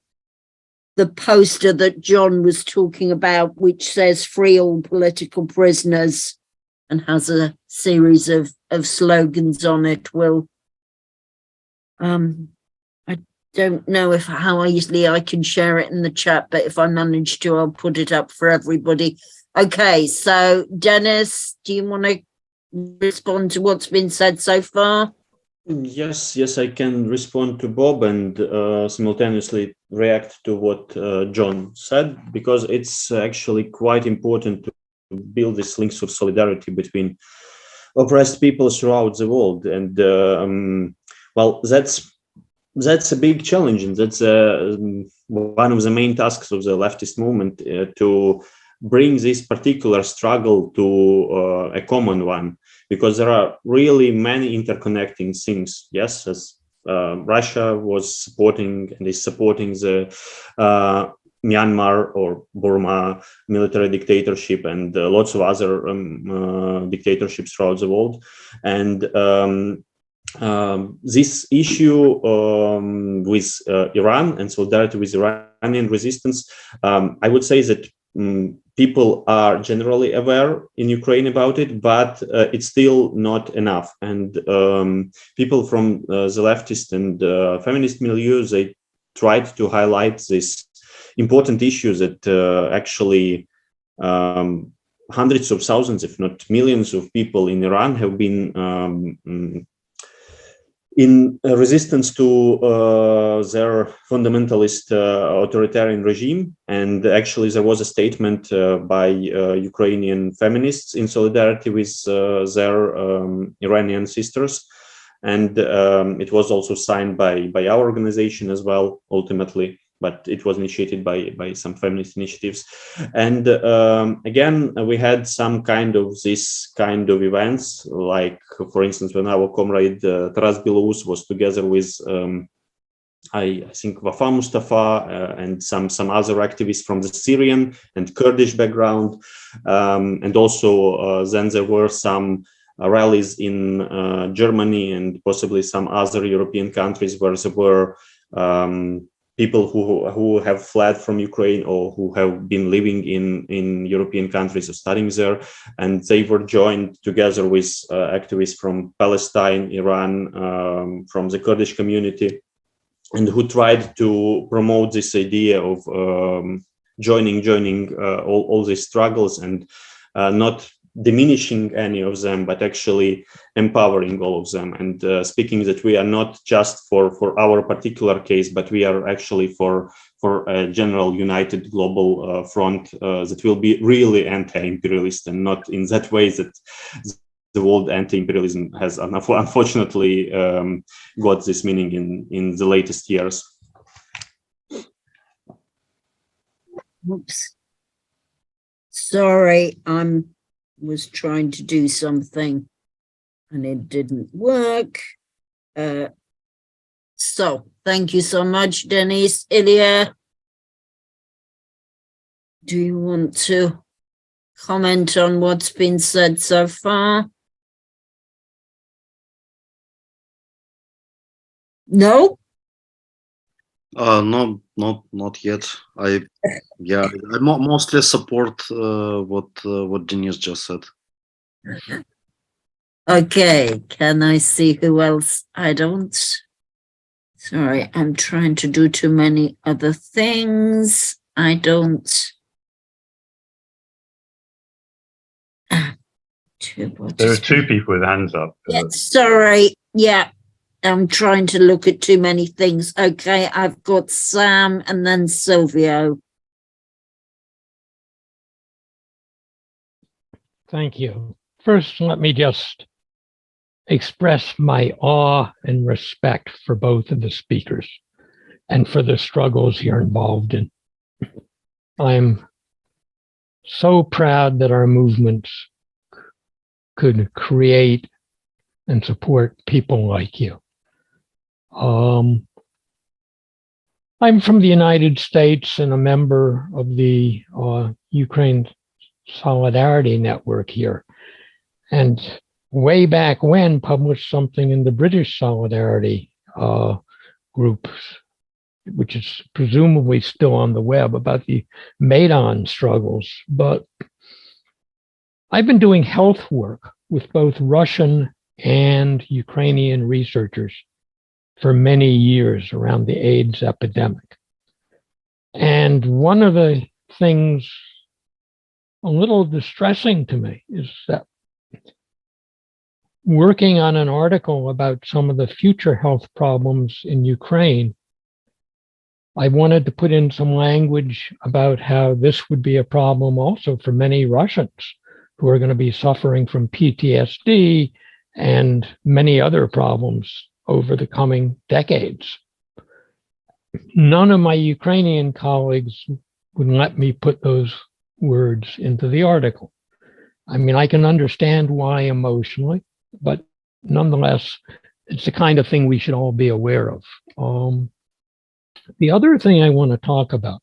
S1: the poster that John was talking about, which says free all political prisoners and has a series of slogans on it. Will, I don't know how easily I can share it in the chat, but if I manage to, I'll put it up for everybody. Okay, so Denis, do you want to respond to what's been said so far?
S2: Yes, I can respond to Bob and simultaneously react to what John said, because it's actually quite important to build these links of solidarity between oppressed people throughout the world. And well, that's a big challenge, and that's one of the main tasks of the leftist movement, to bring this particular struggle to a common one, because there are really many interconnecting things. Yes, as Russia was supporting and is supporting the Myanmar or Burma military dictatorship, and lots of other dictatorships throughout the world. And this issue with Iran and solidarity with Iranian resistance, I would say that people are generally aware in Ukraine about it, but it's still not enough. And people from the leftist and feminist milieu, they tried to highlight this important issue that actually hundreds of thousands, if not millions of people in Iran have been in resistance to their fundamentalist authoritarian regime. And actually there was a statement by Ukrainian feminists in solidarity with their Iranian sisters. And it was also signed by our organization as well, ultimately, but it was initiated by some feminist initiatives. And again, we had some kind of this kind of events, like, for instance, when our comrade Taras Bilous was together with, I think, Wafa Mustafa and some other activists from the Syrian and Kurdish background. And also then there were some rallies in Germany and possibly some other European countries where there were people who have fled from Ukraine or who have been living in European countries or studying there, and they were joined together with activists from Palestine, Iran, from the Kurdish community, and who tried to promote this idea of joining all these struggles and not diminishing any of them, but actually empowering all of them, and speaking that we are not just for our particular case, but we are actually for a general united global front that will be really anti-imperialist, and not in that way that the word anti-imperialism has unfortunately got this meaning in the latest years.
S1: Oops. Sorry, was trying to do something and it didn't work. So thank you so much, Denis. Ilya, do you want to comment on what's been said so far? No?
S3: No, not yet. I mostly support what Denis just said.
S1: Okay, can I see who else? I don't. Sorry, I'm trying to do too many other things. I don't.
S9: There are two people with hands up.
S1: Yeah, sorry. Yeah, I'm trying to look at too many things. Okay, I've got Sam and then Silvio.
S10: Thank you. First, let me just express my awe and respect for both of the speakers and for the struggles you're involved in. I'm so proud that our movements could create and support people like you. I'm from the United States and a member of the Ukraine Solidarity Network here. And way back when, published something in the British Solidarity group, which is presumably still on the web, about the Maidan struggles. But I've been doing health work with both Russian and Ukrainian researchers for many years around the AIDS epidemic. And one of the things a little distressing to me is that working on an article about some of the future health problems in Ukraine, I wanted to put in some language about how this would be a problem also for many Russians who are going to be suffering from PTSD and many other problems over the coming decades. None of my Ukrainian colleagues would let me put those words into the article. I mean, I can understand why emotionally, but nonetheless, it's the kind of thing we should all be aware of. The other thing I want to talk about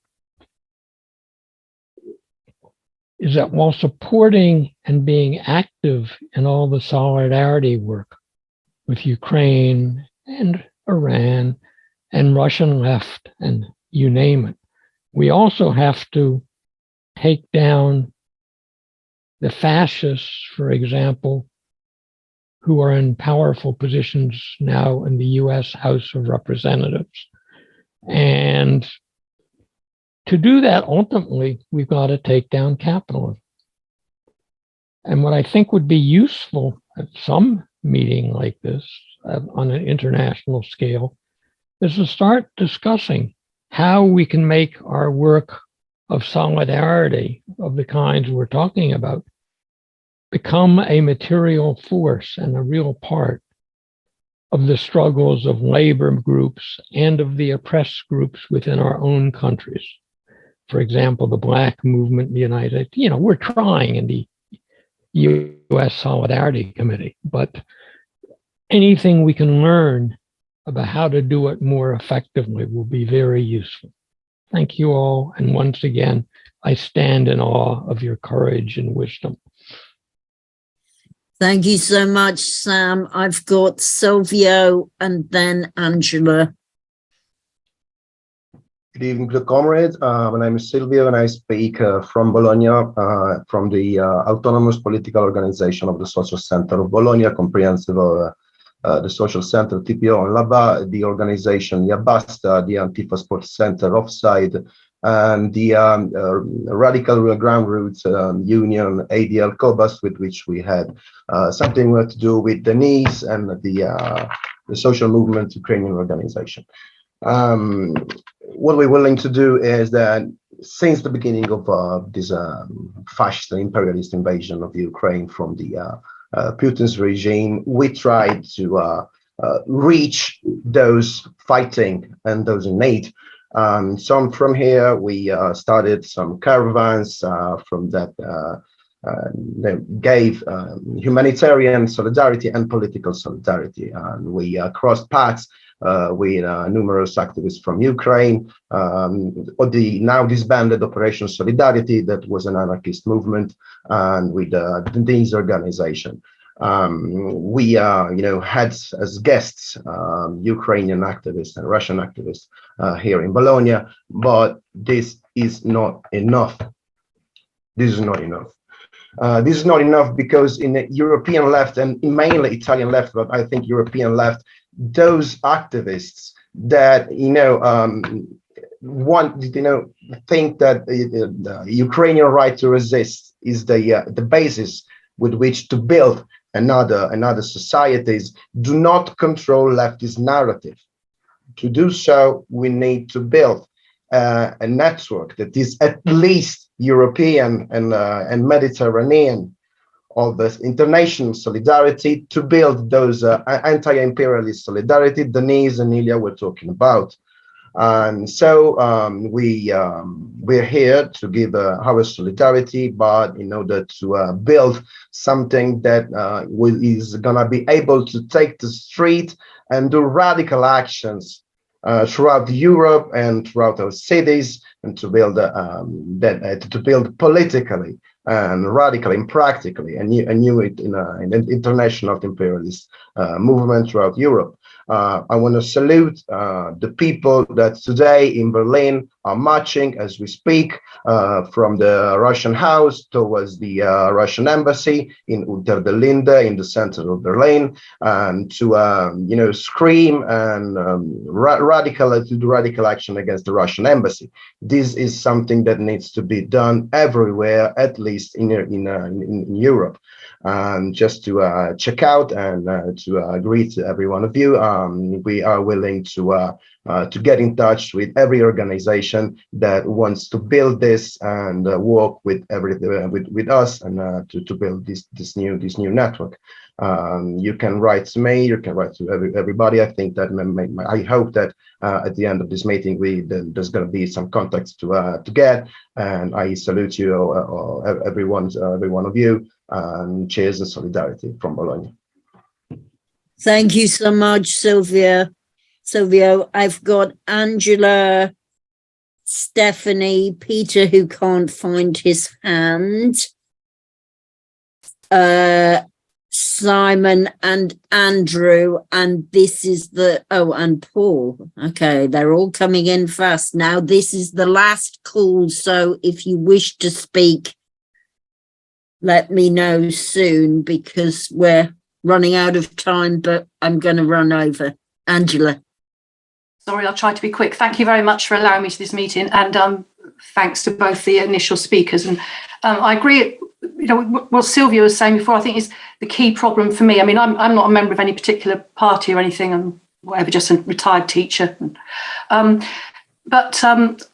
S10: is that while supporting and being active in all the solidarity work with Ukraine and Iran and Russian left and you name it, we also have to take down the fascists, for example, who are in powerful positions now in the US House of Representatives. And to do that, ultimately, we've got to take down capitalism. And what I think would be useful at some meeting like this on an international scale is to start discussing how we can make our work of solidarity of the kinds we're talking about become a material force and a real part of the struggles of labor groups and of the oppressed groups within our own countries. For example, the Black movement in the United States, we're trying in the US Solidarity Committee, but anything we can learn about how to do it more effectively will be very useful. Thank you all. And once again, I stand in awe of your courage and wisdom.
S1: Thank you so much, Sam. I've got Silvio and then Angela.
S11: Good evening, comrades. My name is Silvio and I speak from Bologna, from the Autonomous Political Organization of the Social Center of Bologna, comprehensive of the Social Center, TPO and LABA, the organization Yabasta, the Antifa Sports Center Offside, and the Radical Ground Roots Union, ADL Cobas, with which we had something to do with Denis and the Social Movement Ukrainian Organization. What we're willing to do is that since the beginning of this fascist imperialist invasion of Ukraine from the Putin's regime, we tried to reach those fighting and those in need. So from here, we started some caravans from that gave humanitarian solidarity and political solidarity. And we crossed paths with numerous activists from Ukraine, or the now disbanded Operation Solidarity, that was an anarchist movement, and with the Denis organization. We had as guests Ukrainian activists and Russian activists here in Bologna, but this is not enough. This is not enough. This is not enough because in the European left, and mainly Italian left, but I think European left, those activists that think that the Ukrainian right to resist is the basis with which to build another societies, do not control leftist narrative. To do so, we need to build a network that is at least European and Mediterranean, of the international solidarity, to build those anti-imperialist solidarity Denis and Ilya were talking about. And so we're here to give our solidarity, but in order to build something that is going to be able to take the street and do radical actions throughout Europe and throughout our cities, and to build to build politically and radically and practically an international imperialist movement throughout Europe. I want to salute the people that today in Berlin are marching as we speak from the Russian house towards the Russian embassy in Unter den Linden in the center of Berlin, and to scream and do radical action against the Russian embassy. This is something that needs to be done everywhere, at least in Europe. And just to check out and to greet every one of you, we are willing to get in touch with every organization that wants to build this and work with with us and to build this new network. You can write to me, you can write to everybody. I think that I hope that at the end of this meeting there's going to be some contacts to get. And I salute you, or every one of you, and cheers and solidarity from Bologna.
S1: Thank you so much, Silvio. I've got Angela, Stephanie, Peter, who can't find his hand, Simon and Andrew, and this is and Paul. Okay, they're all coming in fast now. This is the last call, so if you wish to speak, let me know soon, because we're running out of time, but I'm going to run over. Angela.
S12: Sorry, I'll try to be quick. Thank you very much for allowing me to this meeting, and thanks to both the initial speakers. And I agree, what Silvia was saying before, I think is the key problem for me. I mean, I'm not a member of any particular party or anything, I'm whatever, just a retired teacher. But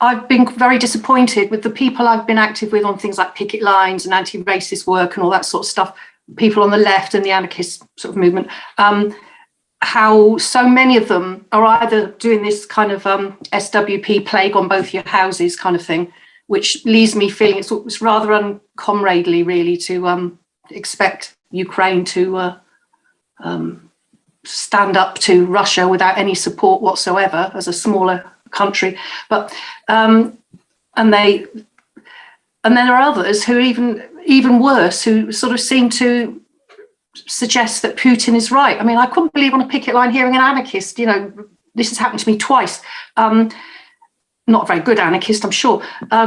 S12: I've been very disappointed with the people I've been active with on things like picket lines and anti-racist work and all that sort of stuff, people on the left and the anarchist sort of movement, how so many of them are either doing this kind of SWP plague on both your houses kind of thing, which leaves me feeling it's rather uncomradely, really, to expect Ukraine to stand up to Russia without any support whatsoever as a smaller country. But and then there are others who are even worse, who sort of seem to suggest that Putin is right. I mean, I couldn't believe on a picket line hearing an anarchist, this has happened to me twice, not a very good anarchist, I'm sure,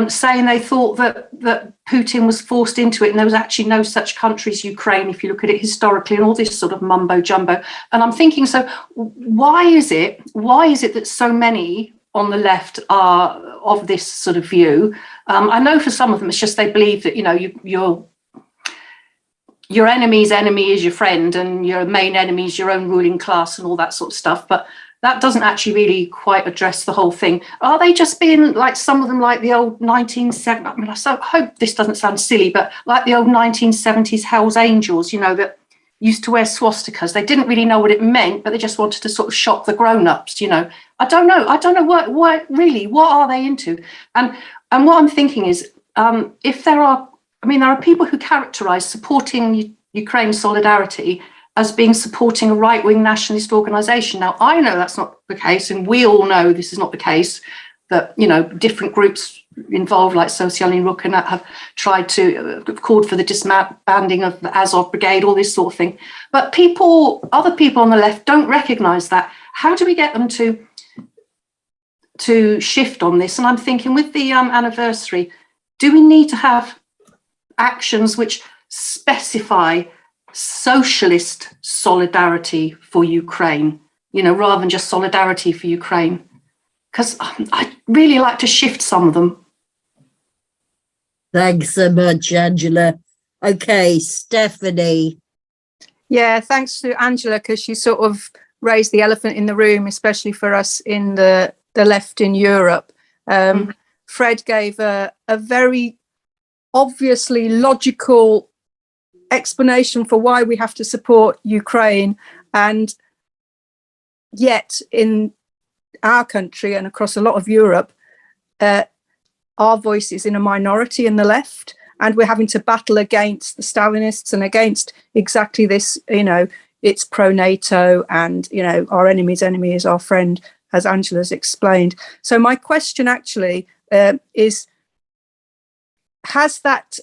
S12: saying they thought that Putin was forced into it and there was actually no such country as Ukraine if you look at it historically, and all this sort of mumbo jumbo. And I'm thinking, so why is it that so many on the left are of this sort of view? I know for some of them it's just they believe that your enemy's enemy is your friend and your main enemy is your own ruling class and all that sort of stuff. But that doesn't actually really quite address the whole thing. Are they just being like some of them, like the old 1970s? I mean, I so hope this doesn't sound silly, but like the old 1970s Hells Angels, that used to wear swastikas. They didn't really know what it meant, but they just wanted to sort of shock the grown-ups, I don't know what really, what are they into? And what I'm thinking is, if there are people who characterize supporting Ukraine solidarity as being supporting a right-wing nationalist organization. Now, I know that's not the case, and we all know this is not the case, that, different groups involved like Socialnyi and Rukh have tried to called for the disbanding of the Azov Brigade, all this sort of thing. But other people on the left don't recognize that. How do we get them to shift on this? And I'm thinking with the anniversary, do we need to have actions which specify socialist solidarity for Ukraine, rather than just solidarity for Ukraine? Because I'd really like to shift some of them.
S1: Thanks so much, Angela. Okay, Stephanie.
S13: Yeah, thanks to Angela, because she sort of raised the elephant in the room, especially for us in the left in Europe. Fred gave a very obviously logical explanation for why we have to support Ukraine, and yet in our country and across a lot of Europe, our voice is in a minority in the left, and we're having to battle against the Stalinists and against exactly this, it's pro-NATO and, our enemy's enemy is our friend as Angela's explained. So my question actually is, has that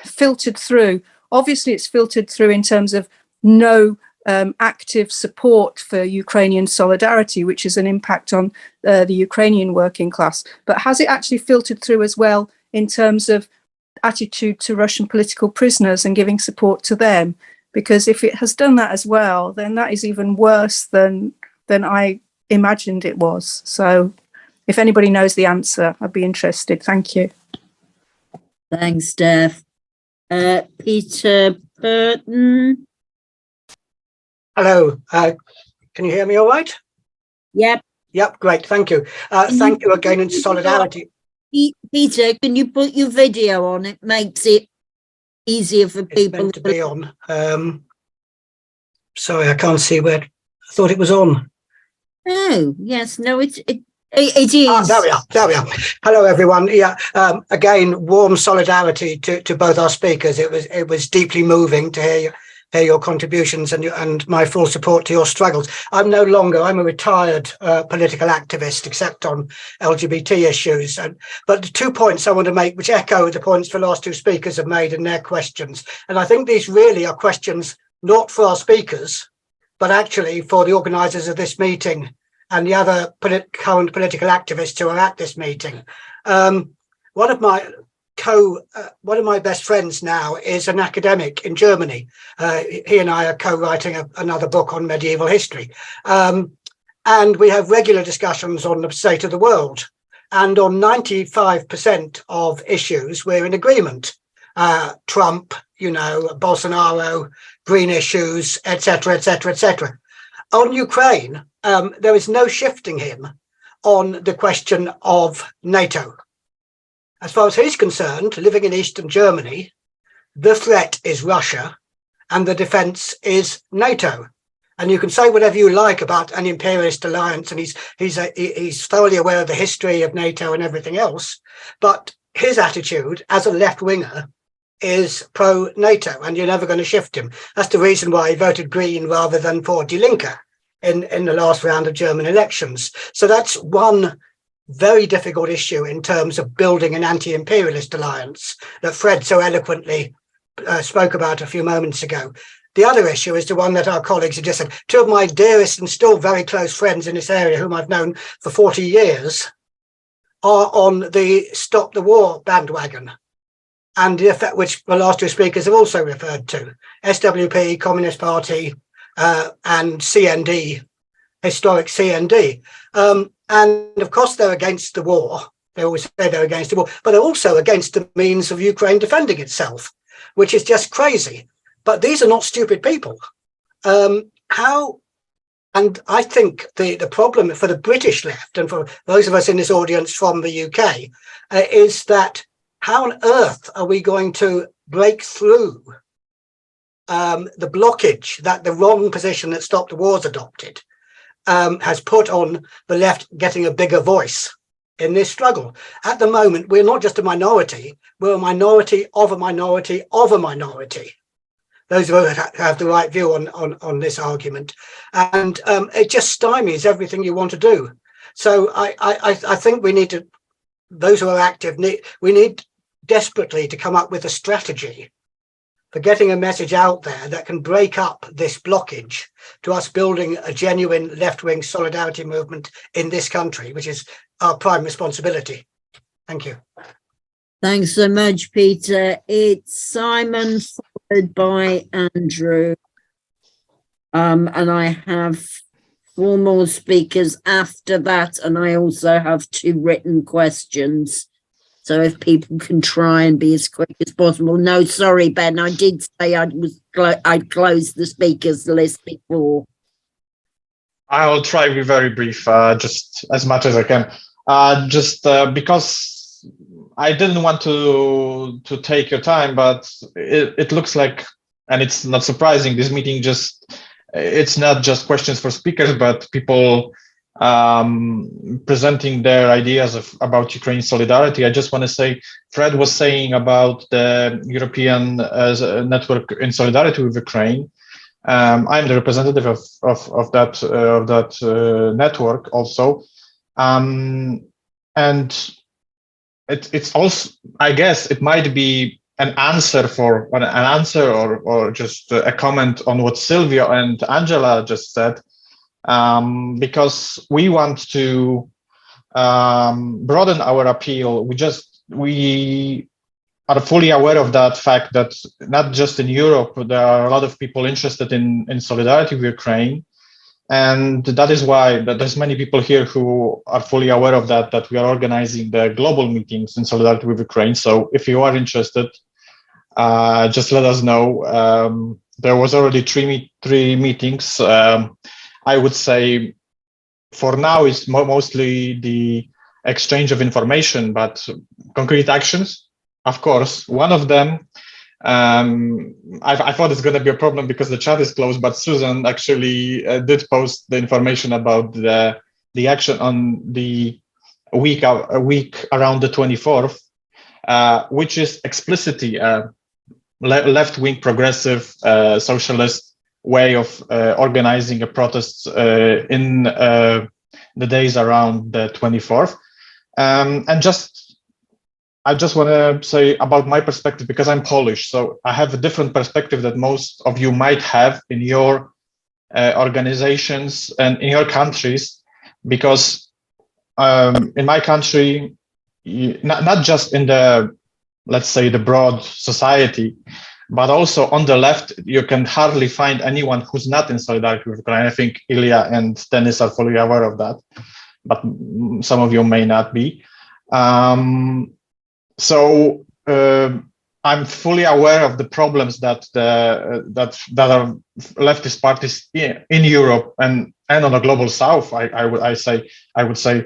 S13: filtered through? Obviously, it's filtered through in terms of no active support for Ukrainian solidarity, which is an impact on the Ukrainian working class. But has it actually filtered through as well in terms of attitude to Russian political prisoners and giving support to them? Because if it has done that as well, then that is even worse than I imagined it was. So if anybody knows the answer, I'd be interested. Thank you.
S1: Thanks, Steph. Peter Burton.
S14: Hello. Can you hear me all right?
S1: Yep.
S14: Yep, great. Thank you. Thank you again in solidarity.
S1: Peter, can you put your video on? It makes it easier for people
S14: to be on. Sorry, I can't see where. I thought it was on.
S1: Oh, yes. No, it is.
S14: Ah, there we are. There we are. Hello, everyone. Yeah. Again, warm solidarity to both our speakers. It was deeply moving to hear your contributions and my full support to your struggles. I'm a retired political activist, except on LGBT issues. But the 2 points I want to make, which echo the points the last two speakers have made in their questions. And I think these really are questions not for our speakers, but actually for the organisers of this meeting and the other current political activists who are at this meeting. One of my best friends now is an academic in Germany. He and I are co-writing another book on medieval history. And we have regular discussions on the state of the world. And on 95% of issues, we're in agreement. Trump, Bolsonaro, green issues, etc., etc., etc. On Ukraine, there is no shifting him on the question of NATO. As far as he's concerned, living in Eastern Germany, the threat is Russia and the defense is NATO. And you can say whatever you like about an imperialist alliance, and he's thoroughly aware of the history of NATO and everything else. But his attitude as a left-winger is pro-NATO, and you're never going to shift him. That's the reason why he voted Green rather than for Die Linke in the last round of German elections. So that's one very difficult issue in terms of building an anti-imperialist alliance that Fred so eloquently spoke about a few moments ago. The other issue is the one that our colleagues have just said. Two of my dearest and still very close friends in this area, whom I've known for 40 years, are on the Stop the War bandwagon, and the effect which the last two speakers have also referred to. SWP, Communist Party, and CND, historic CND. And of course, they're against the war. They always say they're against the war, but they're also against the means of Ukraine defending itself, which is just crazy. But these are not stupid people. And I think the problem for the British left and for those of us in this audience from the UK is that how on earth are we going to break through the blockage that the wrong position that Stop the War's adopted has put on the left getting a bigger voice in this struggle? At the moment, we're not just a minority, we're a minority of a minority of a minority. Those of us who have the right view on this argument. And it just stymies everything you want to do. So I think we need to, those who are active, we need desperately to come up with a strategy for getting a message out there that can break up this blockage to us building a genuine left-wing solidarity movement in this country, which is our prime responsibility. Thank you.
S1: Thanks so much, Peter. It's Simon followed by Andrew. And I have 4 more speakers after that, and I also have 2 written questions. So if people can try and be as quick as possible. No, sorry, Ben, I did say I'd close the speakers list before.
S15: I'll try to be very brief, just as much as I can. Because I didn't want to take your time, but it looks like, and it's not surprising, this meeting it's not just questions for speakers, but people presenting their ideas about Ukraine solidarity. I just want to say, Fred was saying about the European network in solidarity with Ukraine. I'm the representative of that network also, and it's also, I guess it might be an answer or just a comment on what Sylvia and Angela just said, because we want to broaden our appeal. We are fully aware of that fact that not just in Europe, there are a lot of people interested in solidarity with Ukraine. And that is why there's many people here who are fully aware of that we are organizing the global meetings in solidarity with Ukraine. So if you are interested, just let us know. There was already three meetings. I would say for now it's mostly the exchange of information, but concrete actions, of course. One of them, I thought it's going to be a problem because the chat is closed, but Susan actually did post the information about the action on the week around the 24th, which is explicitly a left-wing progressive socialist way of organizing a protest in the days around the 24th. And I just want to say about my perspective, because I'm Polish, so I have a different perspective that most of you might have in your organizations and in your countries, because in my country, not just in the, let's say, the broad society, but also on the left, you can hardly find anyone who's not in solidarity with Ukraine. I think Ilya and Denis are fully aware of that, but some of you may not be. So I'm fully aware of the problems that are leftist parties in Europe and on the global south, I would say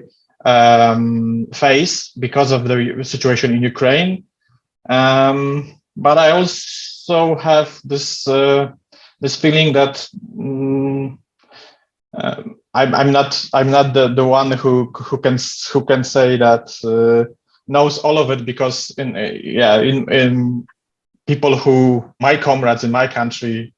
S15: face because of the situation in Ukraine. But I also have this feeling that I'm not the one who can say that knows all of it, because in people who, my comrades in my country,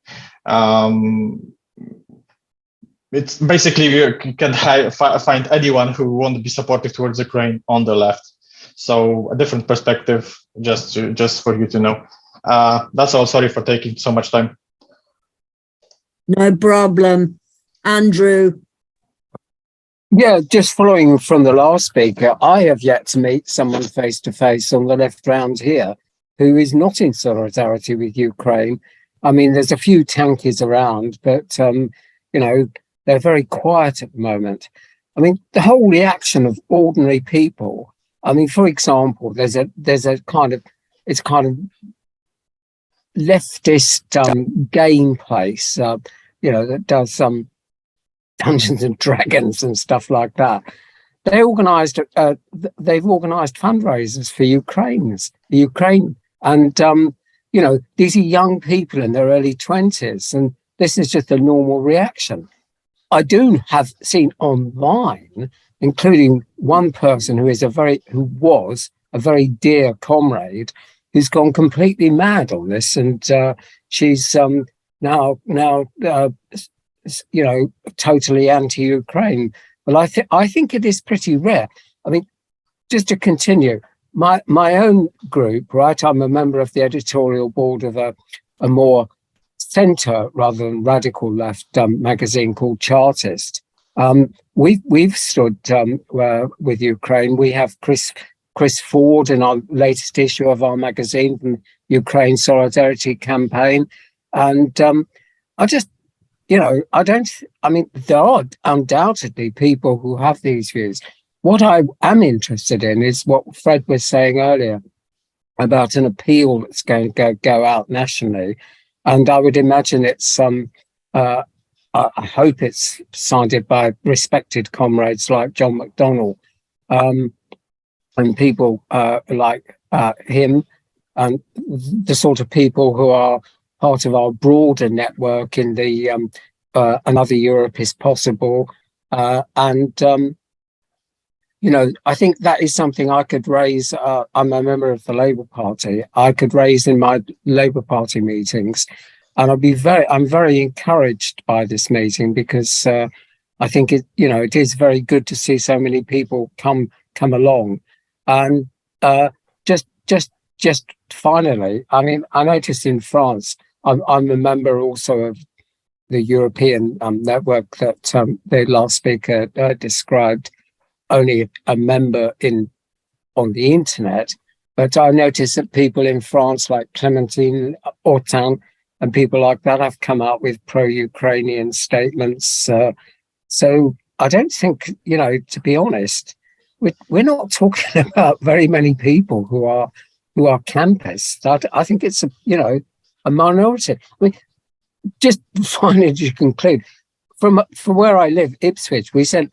S15: it's basically you can find anyone who won't be supportive towards Ukraine on the left. So a different perspective, just for you to know. That's all. Sorry for taking so much time.
S1: No problem. Andrew.
S5: Yeah, just following from the last speaker, I have yet to meet someone face to face on the left round here who is not in solidarity with Ukraine. I mean, there's a few tankies around, but, they're very quiet at the moment. I mean, the whole reaction of ordinary people. I mean, for example, there's a kind of leftist game place, that does some Dungeons and Dragons and stuff like that. They've organised fundraisers for Ukraine, and these are young people in their early 20s, and this is just a normal reaction. I have seen online, including one person who was a very dear comrade, who's gone completely mad on this, and she's now totally anti-Ukraine. Well, I think it is pretty rare. I mean, just to continue, my own group, right? I'm a member of the editorial board of a more centre rather than radical left magazine called Chartist. We've stood with Ukraine. We have Chris Ford in our latest issue of our magazine from Ukraine Solidarity Campaign, and there are undoubtedly people who have these views. What I am interested in is what Fred was saying earlier about an appeal that's going to go out nationally. And I would imagine it's I hope it's signed by respected comrades like John McDonnell, and people like him, and the sort of people who are part of our broader network in the Another Europe is Possible. I think that is something I could raise. I'm a member of the Labour Party. I could raise in my Labour Party meetings.
S16: And I'm very encouraged by this meeting because I think it is very good to see so many people come along. And just finally, I mean, I noticed in France, I'm a member also of the European network that the last speaker described, only a member on the internet. But I noticed that people in France like Clémentine Autain and people like that have come out with pro-Ukrainian statements. So I don't think, to be honest, we're not talking about very many people who are campists. I think it's a minority. I mean, just finally to conclude, from where I live, Ipswich, we sent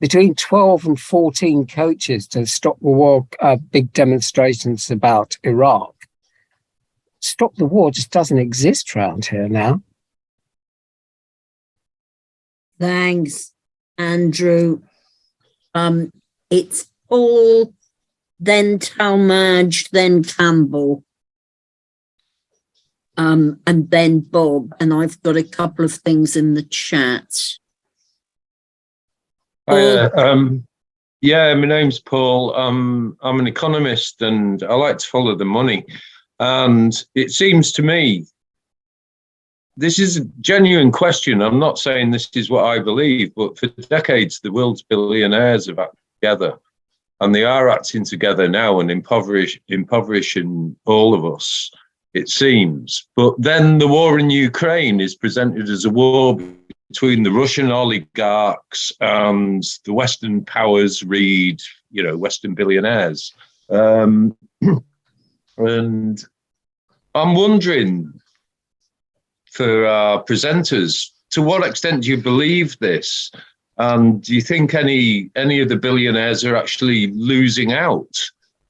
S16: between 12 and 14 coaches to stop the war, big demonstrations about Iraq. Stop the war just doesn't exist around here now.
S1: Thanks, Andrew. It's all then Talmadge, then Campbell, and then Bob. And I've got a couple of things in the chat.
S17: Yeah, my name's Paul. I'm an economist and I like to follow the money. And it seems to me, this is a genuine question. I'm not saying this is what I believe, but for decades, the world's billionaires have acted together. And they are acting together now and impoverishing all of us, it seems. But then the war in Ukraine is presented as a war between the Russian oligarchs and the Western powers, read, Western billionaires. And I'm wondering, for our presenters, to what extent do you believe this? And do you think any of the billionaires are actually losing out?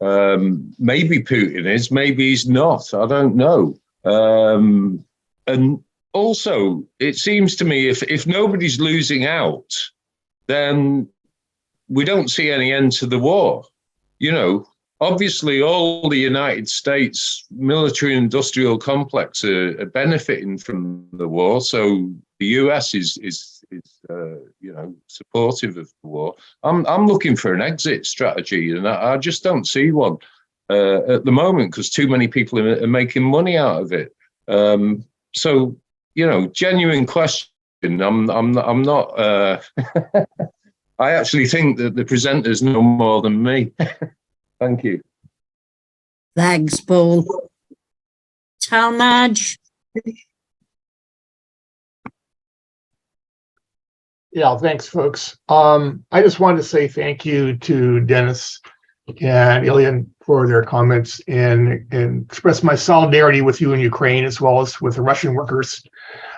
S17: Maybe Putin is, maybe he's not. I don't know. And also, it seems to me if nobody's losing out, then we don't see any end to the war. Obviously, all the United States military industrial complex are benefiting from the war. So the US is supportive of the war. I'm looking for an exit strategy, and I just don't see one at the moment because too many people are making money out of it. So genuine question. I'm not. I actually think that the presenters know more than me. Thank you.
S1: Thanks, Paul. Talmadge.
S18: Yeah, thanks, folks. I just wanted to say thank you to Denis and Ilya for their comments and express my solidarity with you in Ukraine as well as with the Russian workers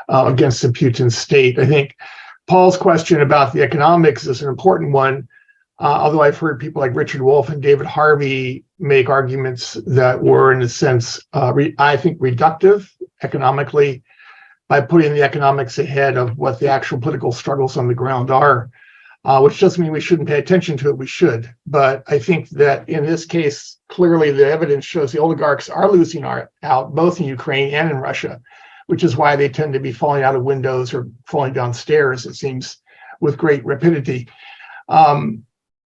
S18: against the Putin state. I think Paul's question about the economics is an important one, although I've heard people like Richard Wolff and David Harvey make arguments that were, in a sense, I think, reductive economically by putting the economics ahead of what the actual political struggles on the ground are, which doesn't mean we shouldn't pay attention to it. We should. But I think that in this case, clearly the evidence shows the oligarchs are losing out, both in Ukraine and in Russia, which is why they tend to be falling out of windows or falling down stairs, it seems, with great rapidity.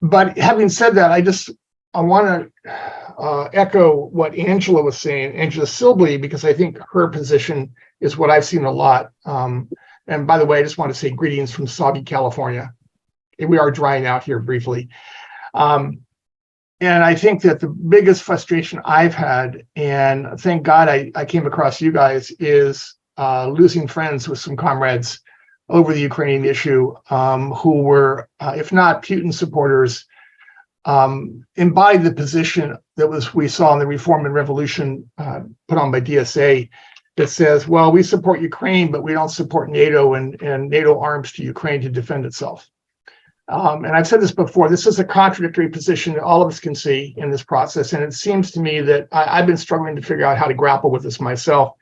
S18: But having said that, I want to echo what Angela was saying, Angela Sibley, because I think her position is what I've seen a lot. And by the way, I just want to say greetings from soggy California. We are drying out here briefly. And I think that the biggest frustration I've had, and thank God I came across you guys, is losing friends with some comrades over the Ukrainian issue who were, if not Putin supporters, embodied the position that we saw in the Reform and Revolution put on by DSA that says, well, we support Ukraine, but we don't support NATO and NATO arms to Ukraine to defend itself. And I've said this before, this is a contradictory position that all of us can see in this process. And it seems to me that I've been struggling to figure out how to grapple with this myself.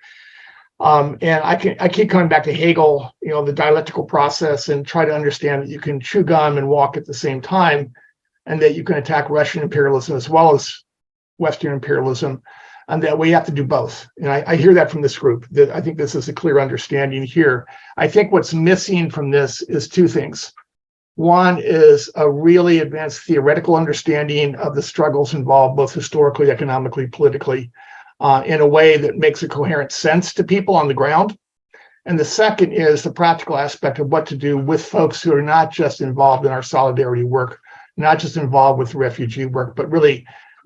S18: And I keep coming back to Hegel, the dialectical process, and try to understand that you can chew gum and walk at the same time, and that you can attack Russian imperialism as well as Western imperialism. and that we have to do both. And I hear that from this group, that I think this is a clear understanding here. I think what's missing from this is two things. One is a really advanced theoretical understanding of the struggles involved, both historically, economically, politically, in a way that makes a coherent sense to people on the ground. And the second is the practical aspect of what to do with folks who are not just involved in our solidarity work, not just involved with refugee work, but really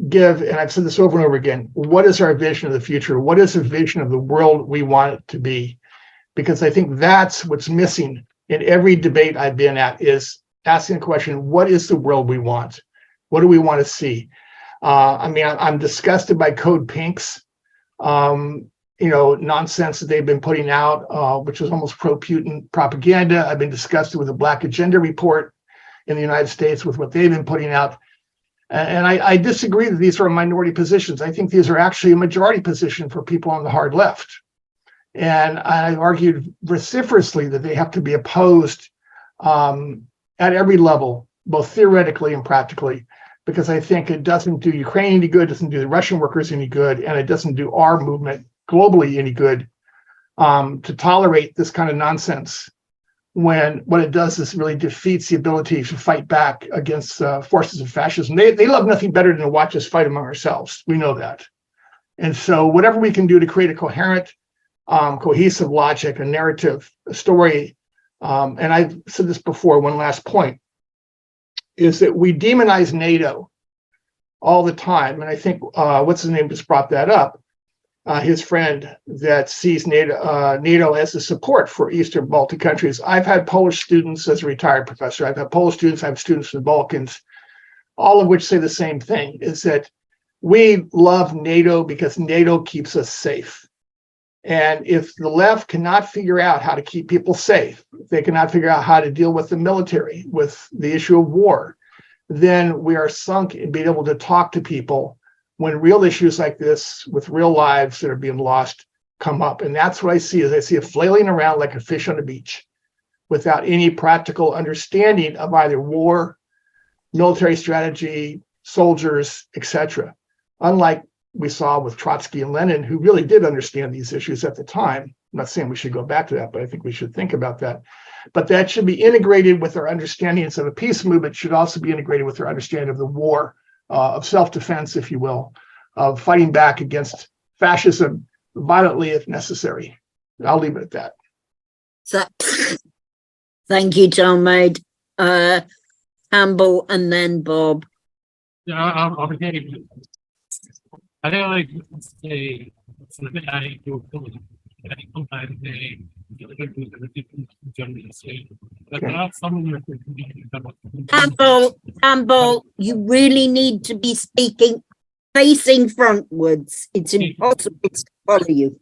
S18: give, and I've said this over and over again, what is our vision of the future? What is the vision of the world we want it to be? Because I think that's what's missing in every debate I've been at, is asking the question, what is the world we want? What do we want to see? I mean, I'm disgusted by Code Pink's, nonsense that they've been putting out, which is almost pro-Putin propaganda. I've been disgusted with the Black Agenda report in the United States with what they've been putting out. And I disagree that these are minority positions. I think these are actually a majority position for people on the hard left. And I've argued vociferously that they have to be opposed at every level, both theoretically and practically, because I think it doesn't do Ukraine any good, doesn't do the Russian workers any good, and it doesn't do our movement globally any good to tolerate this kind of nonsense, when what it does is really defeats the ability to fight back against forces of fascism. They love nothing better than to watch us fight among ourselves. We know that. And so whatever we can do to create a coherent, cohesive logic, a narrative, a story, and I've said this before, one last point, is that we demonize NATO all the time. And I think, what's his name just brought that up, his friend that sees NATO as a support for Eastern Baltic countries. I've had Polish students as a retired professor. I've had Polish students, I have students in the Balkans, all of which say the same thing, is that we love NATO because NATO keeps us safe. And if the left cannot figure out how to keep people safe, if they cannot figure out how to deal with the military, with the issue of war, then we are sunk in being able to talk to people when real issues like this, with real lives that are being lost, come up. And that's what I see, is I see it flailing around like a fish on the beach without any practical understanding of either war, military strategy, soldiers, etc. Unlike we saw with Trotsky and Lenin, who really did understand these issues at the time. I'm not saying we should go back to that, but I think we should think about that. But that should be integrated with our understandings of a peace movement, should also be integrated with our understanding of the war, of self-defense, if you will, of fighting back against fascism violently if necessary. I'll leave it at that.
S1: So, thank you, Talmud. Campbell and then Bob.
S19: I don't like to say something I do. I think sometimes
S1: Campbell, you really need to be speaking facing frontwards. It's impossible to follow you.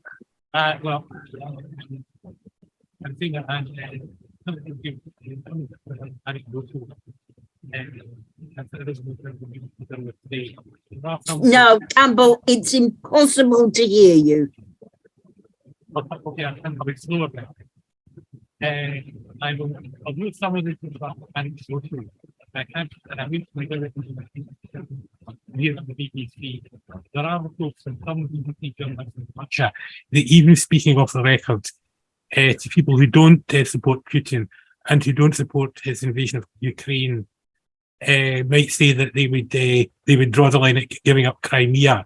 S19: Well, I think
S1: No, Campbell, it's impossible to hear you.
S19: Okay, I'm a bit slower now. I'll do some of this and go through. I can't, and I wish my here on the BBC. There are folks and some BBC journalists in Russia that, even speaking off the record, to people who don't support Putin and who don't support his invasion of Ukraine, might say that they would draw the line at giving up Crimea.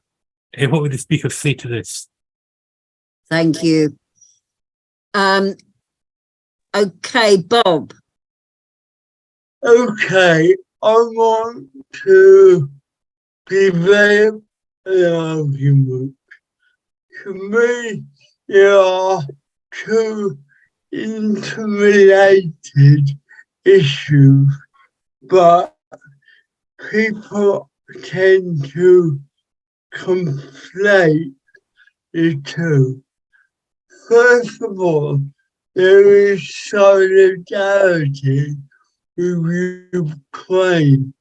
S19: What would the speaker say to this?
S1: Thank you. Okay, Bob.
S20: Okay, I want to develop an argument. To me, there are two interrelated issues, but people tend to conflate the two. First of all, there is solidarity with Ukraine,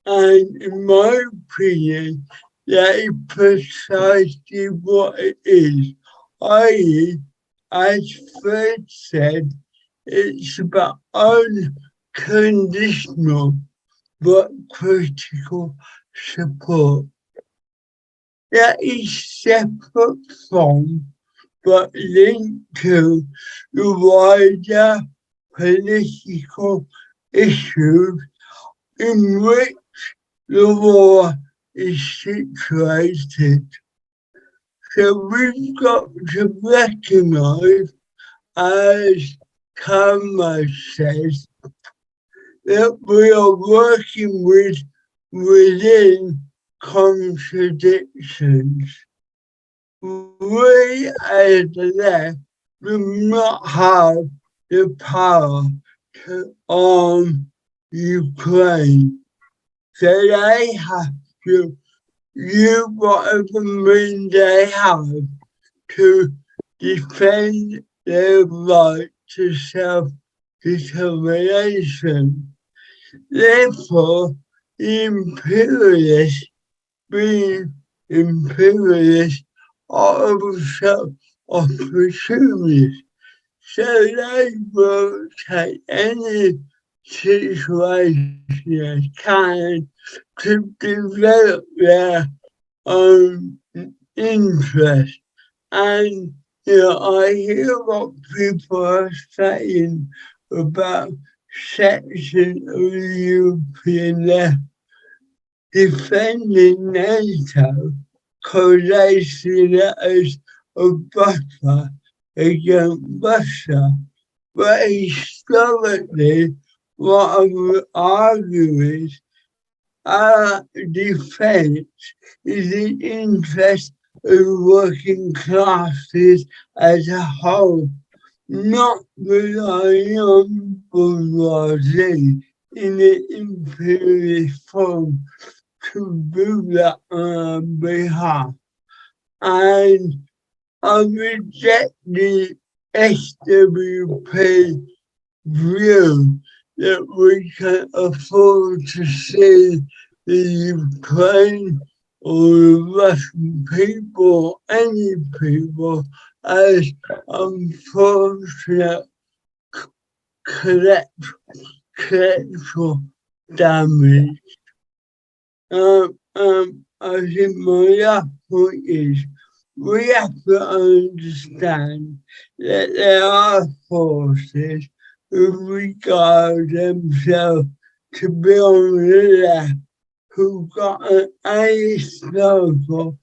S20: and in my opinion, that is precisely what it is. I.e., as Fred said, it's about unconditional but critical support. that is separate from but linked to the wider political issues in which the war is situated. So we've got to recognise, as Karma says, that we are working within contradictions. We as the left do not have the power to arm Ukraine. So they have to use whatever means they have to defend their right to self-determination. Therefore, the imperialists, being imperialists, are also opportunists. So they will take any situation they can to develop their own interest. And I hear what people are saying about section of the European left defending NATO because they see that as a buffer against Russia. But historically, what I would argue is our defense is in interest of working classes as a whole, not relying on bourgeoisie in an imperialist form to do that on our behalf. And I reject the SWP view that we can afford to see the Ukraine or the Russian people, any people, as unfortunate collateral damage. I think my last point is we have to understand that there are forces who regard themselves to be on the left, who got an ahistorical,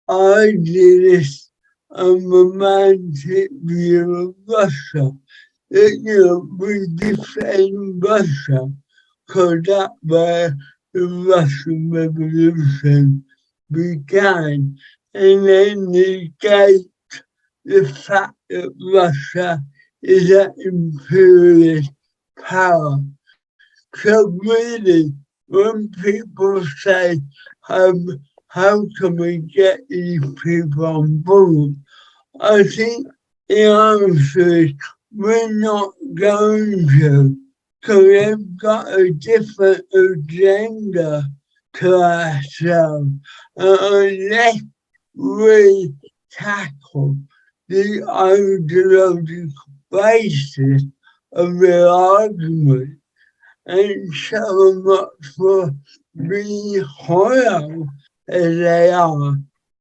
S20: idealist and romantic view of Russia. That, we defend Russia because that's where the Russian Revolution began, and then negate the fact that Russia is an imperialist power. So really, when people say, how can we get these people on board? I think the answer is we're not going to, because they've got a different agenda to ourselves. Unless we tackle the ideological basis of their argument and show them up for being hollow as they are,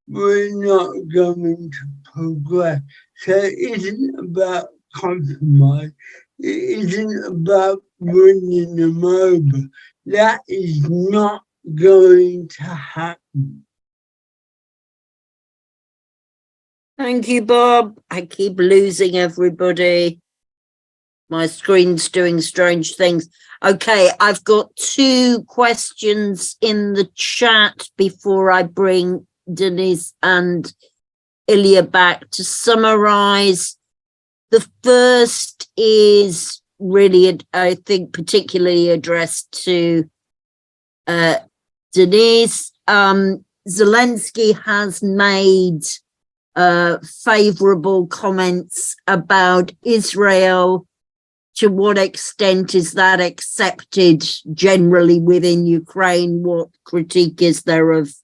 S20: we're not going to progress. So it isn't about compromise. It isn't about winning them over. That is not going to happen.
S1: Thank you, Bob. I keep losing everybody. My screen's doing strange things. Okay, I've got 2 questions in the chat before I bring Denis and Ilya back to summarize. The first is really, I think, particularly addressed to Denis. Zelensky has made favorable comments about Israel. To what extent is that accepted generally within Ukraine? What critique is there of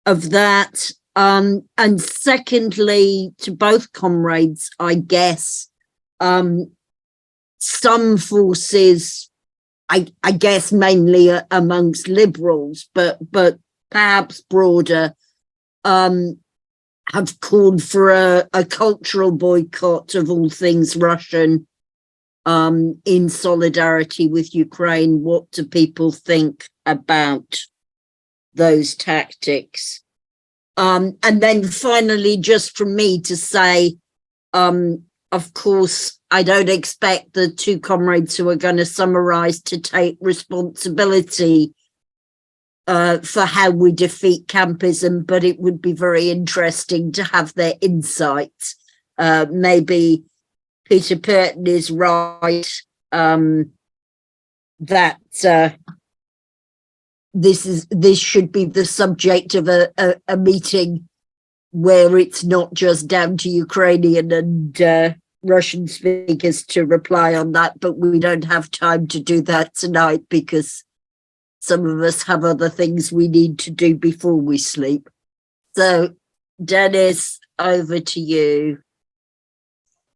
S1: that? And secondly, to both comrades, I guess, some forces, I guess mainly amongst liberals, but perhaps broader, have called for a cultural boycott of all things Russian in solidarity with Ukraine. What do people think about those tactics? And then finally, just from me to say, of course, I don't expect the two comrades who are going to summarize to take responsibility for how we defeat campism, but it would be very interesting to have their insights. Maybe Peter Purton is right that this should be the subject of a meeting where it's not just down to Ukrainian and Russian speakers to reply on that, but we don't have time to do that tonight because some of us have other things we need to do before we sleep. So, Denis, over to you.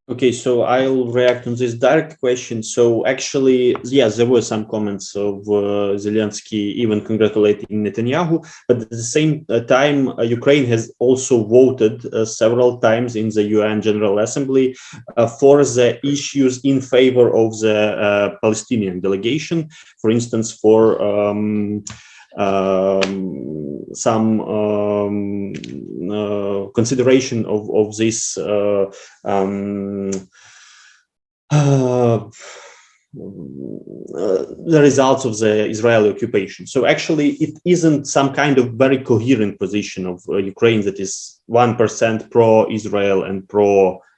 S2: Okay, so I'll react on this direct question. So actually, yes, there were some comments of Zelensky even congratulating Netanyahu, but at the same time, Ukraine has also voted several times in the UN General Assembly for the issues in favor of the Palestinian delegation. For instance, for some consideration of this the results of the Israeli occupation. So actually, it isn't some kind of very coherent position of Ukraine that is 1% pro-Israel and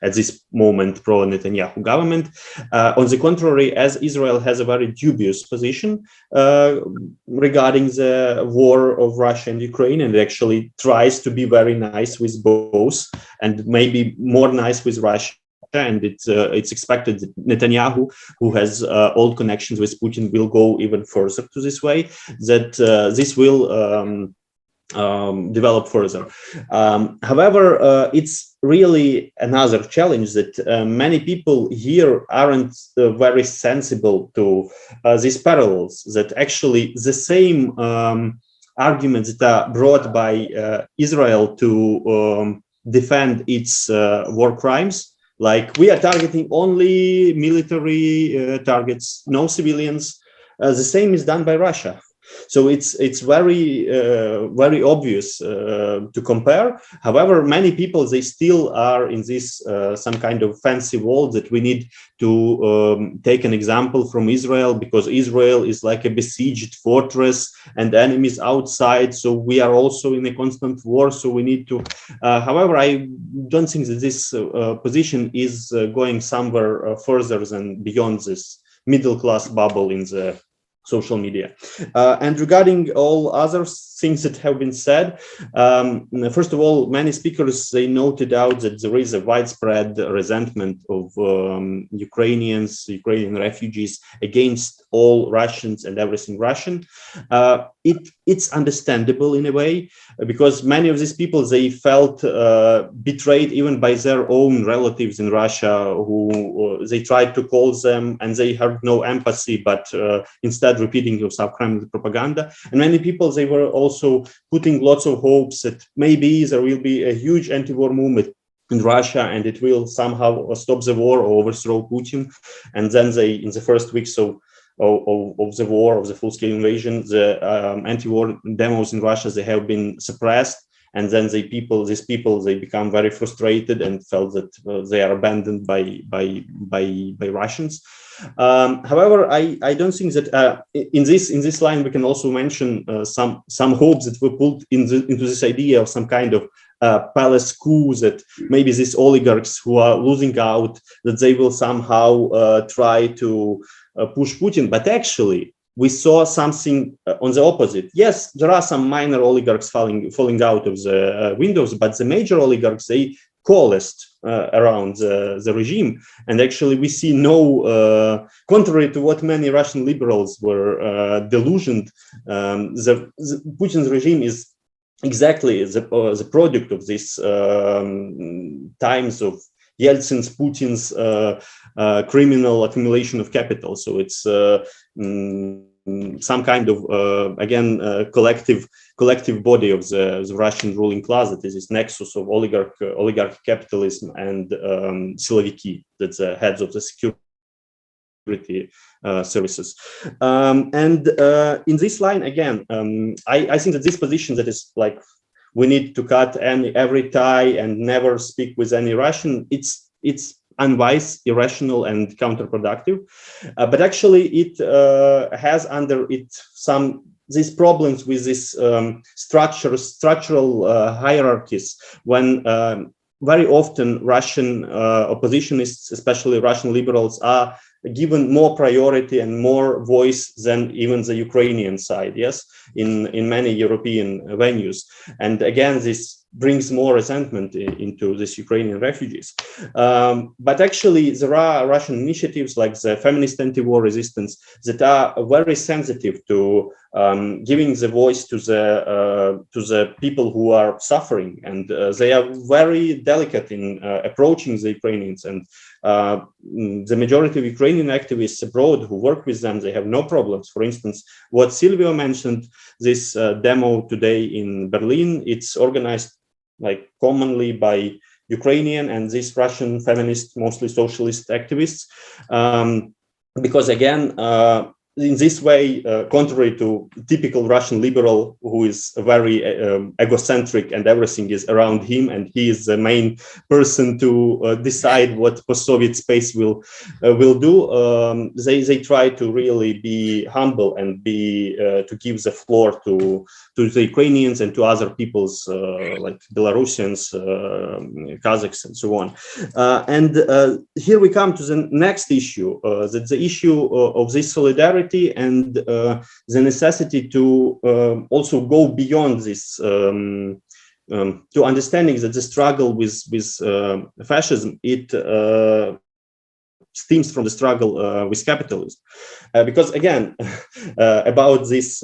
S2: at this moment, pro-Netanyahu government. On the contrary, as Israel has a very dubious position regarding the war of Russia and Ukraine, and actually tries to be very nice with both, and maybe more nice with Russia. And it's expected that Netanyahu, who has old connections with Putin, will go even further to this way, that this will develop further. However, it's really another challenge that many people here aren't very sensible to these parallels, that actually the same arguments that are brought by Israel to defend its war crimes, like we are targeting only military targets, no civilians. The same is done by Russia. So it's very very obvious to compare. However, many people, they still are in this some kind of fancy world that we need to take an example from Israel, because Israel is like a besieged fortress and enemies outside. So we are also in a constant war. So we need to. However, I don't think that this position is going somewhere further than beyond this middle class bubble in the social media. And regarding all other things that have been said, first of all, many speakers, they noted out that there is a widespread resentment of Ukrainian refugees against all Russians and everything Russian. It's understandable in a way, because many of these people, they felt betrayed even by their own relatives in Russia, who they tried to call them and they had no empathy, but instead repeating yourself Kremlin propaganda. And many people, they were also putting lots of hopes that maybe there will be a huge anti-war movement in Russia and it will somehow stop the war or overthrow Putin. And then they, in the first weeks of the war, of the full-scale invasion, the anti-war demos in Russia, they have been suppressed. And then these people, they become very frustrated and felt that they are abandoned by Russians. However, I don't think that in this line we can also mention some hopes that were put into this idea of some kind of palace coup, that maybe these oligarchs who are losing out, that they will somehow try to push Putin. But actually, we saw something on the opposite. Yes, there are some minor oligarchs falling out of the windows, but the major oligarchs, they coalesced around the regime. And actually, we see no, contrary to what many Russian liberals were delusioned, the Putin's regime is exactly the product of these times of Yeltsin's, Putin's criminal accumulation of capital. So it's some kind of again collective body of the Russian ruling class, that is this nexus of oligarch capitalism and siloviki, that's the heads of the security services. And in this line again, I think that this position that is like we need to cut every tie and never speak with any Russian, it's unwise, irrational, and counterproductive. But actually, it has under it these problems with these structural hierarchies, when very often Russian oppositionists, especially Russian liberals, are given more priority and more voice than even the Ukrainian side, yes, in many European venues. And again, this brings more resentment into these Ukrainian refugees. But actually, there are Russian initiatives like the feminist anti-war resistance that are very sensitive to giving the voice to the people who are suffering, and they are very delicate in approaching the Ukrainians. And the majority of Ukrainian activists abroad who work with them, they have no problems. For instance, what Silvio mentioned, this demo today in Berlin, it's organized like commonly by Ukrainian and these Russian feminist, mostly socialist activists, because again, in this way, contrary to typical Russian liberal, who is very egocentric and everything is around him, and he is the main person to decide what post-Soviet space will do. They try to really be humble and to give the floor to the Ukrainians and to other peoples like Belarusians, Kazakhs, and so on. And here we come to the next issue, that the issue of this solidarity and the necessity to also go beyond this, to understanding that the struggle with fascism, it stems from the struggle with capitalism. Because again, about this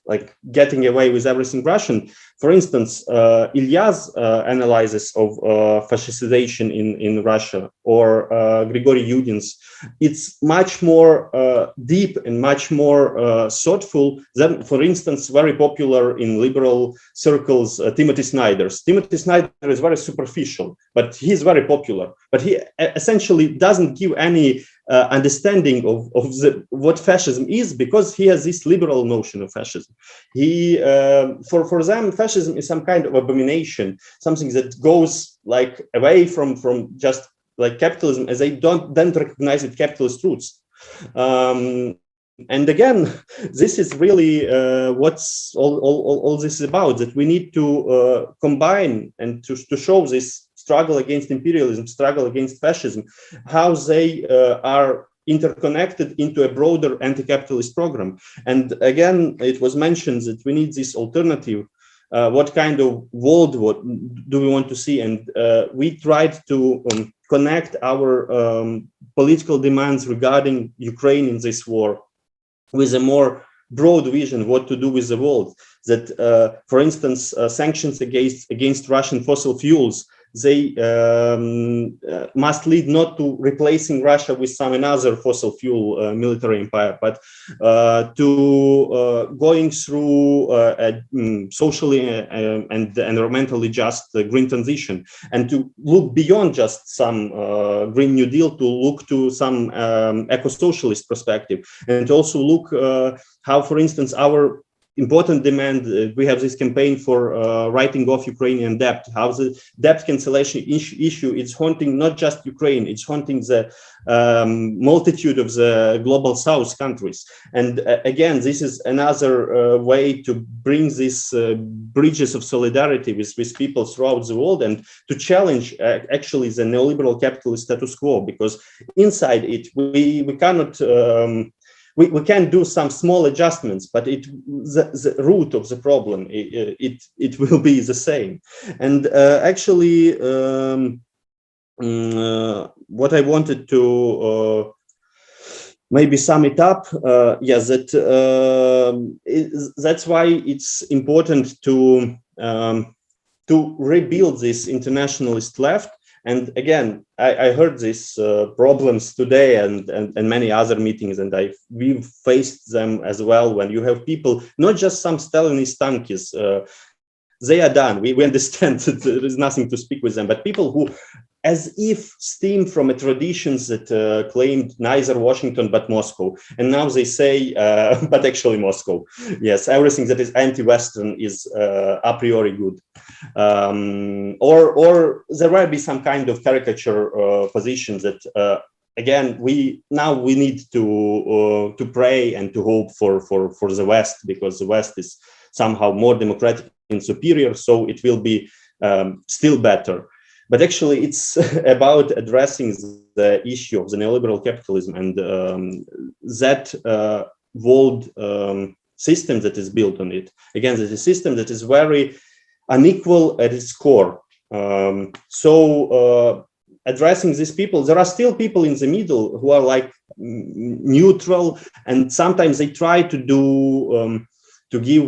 S2: like getting away with everything Russian, for instance, Ilya's analysis of fascistization in Russia, or Grigory Yudin's, it's much more deep and much more thoughtful than, for instance, very popular in liberal circles, Timothy Snyder's. Timothy Snyder is very superficial, but he's very popular. But he essentially doesn't give any understanding of what fascism is, because he has this liberal notion of fascism. He, for them, fascism is some kind of abomination, something that goes like away from just like capitalism, as they don't recognize it capitalist roots. And again, this is really what's all this is about, that we need to combine and to show this struggle against imperialism, struggle against fascism, how they are interconnected into a broader anti-capitalist program. And again, it was mentioned that we need this alternative. What kind of world do we want to see? And we tried to connect our political demands regarding Ukraine in this war with a more broad vision what to do with the world. That, for instance, sanctions against Russian fossil fuels, they must lead not to replacing Russia with some another fossil fuel military empire, but to going through a socially and environmentally just green transition, and to look beyond just some Green New Deal, to look to some eco-socialist perspective, and also look how, for instance, our important demand, we have this campaign for writing off Ukrainian debt, how the debt cancellation issue is haunting not just Ukraine, it's haunting the multitude of the global South countries. And again, this is another way to bring these bridges of solidarity with people throughout the world, and to challenge actually the neoliberal capitalist status quo, because inside it, we cannot we can do some small adjustments, but the root of the problem, it will be the same. And actually, what I wanted to maybe sum it up, yes, that's why it's important to rebuild this internationalist left, And again, I heard these problems today and many other meetings, and we've faced them as well. When you have people, not just some Stalinist tankies, they are done. We understand that there is nothing to speak with them, but people who, as if stem from a traditions that claimed neither Washington but Moscow, and now they say, but actually Moscow. Yes, everything that is anti-Western is a priori good. Or there might be some kind of caricature position that again we need to pray and to hope for the West, because the West is somehow more democratic and superior, so it will be still better. But actually, it's about addressing the issue of the neoliberal capitalism and that world system that is built on it. Again, it's a system that is very unequal at its core. Addressing these people, there are still people in the middle who are like neutral, and sometimes they try to do to give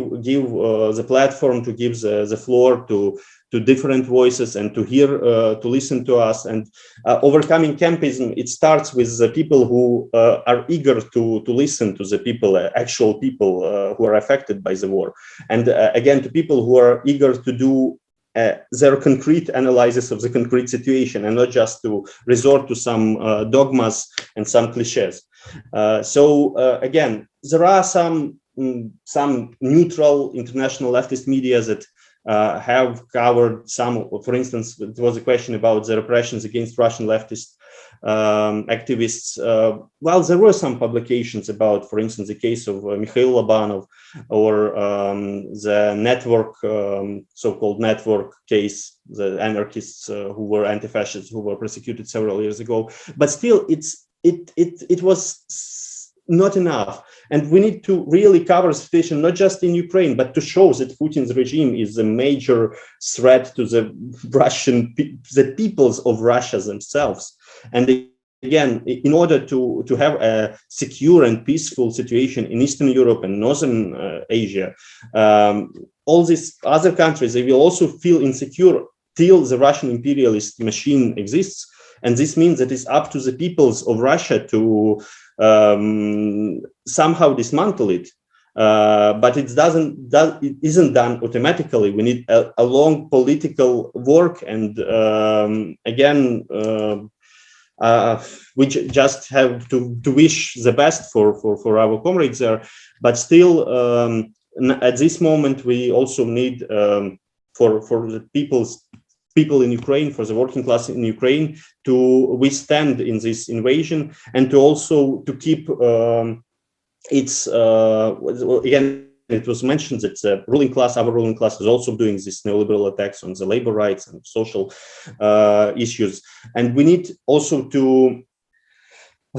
S2: the platform, to give the floor to different voices and to hear, to listen to us. And overcoming campism, it starts with the people who are eager to listen to the people, actual people who are affected by the war. And again, to people who are eager to do their concrete analysis of the concrete situation and not just to resort to some dogmas and some cliches. Again, there are some neutral international leftist media that have covered some. For instance, there was a question about the repressions against Russian leftist activists. Well, there were some publications about, for instance, the case of Mikhail Lobanov, or the network, so-called network case, the anarchists who were anti-fascists, who were persecuted several years ago. But still, it was not enough. And we need to really cover the situation, not just in Ukraine, but to show that Putin's regime is a major threat to the the peoples of Russia themselves. And again, in order to have a secure and peaceful situation in Eastern Europe and Northern Asia, all these other countries, they will also feel insecure till the Russian imperialist machine exists. And this means that it's up to the peoples of Russia to somehow dismantle it, but it isn't done automatically. We need a long political work, and again, we just have to wish the best for our comrades there. But still, at this moment, we also need for the people in Ukraine, for the working class in Ukraine, to withstand in this invasion, and to also to keep its again, it was mentioned that the ruling class, our ruling class, is also doing this neoliberal attacks on the labor rights and social issues. And we need also to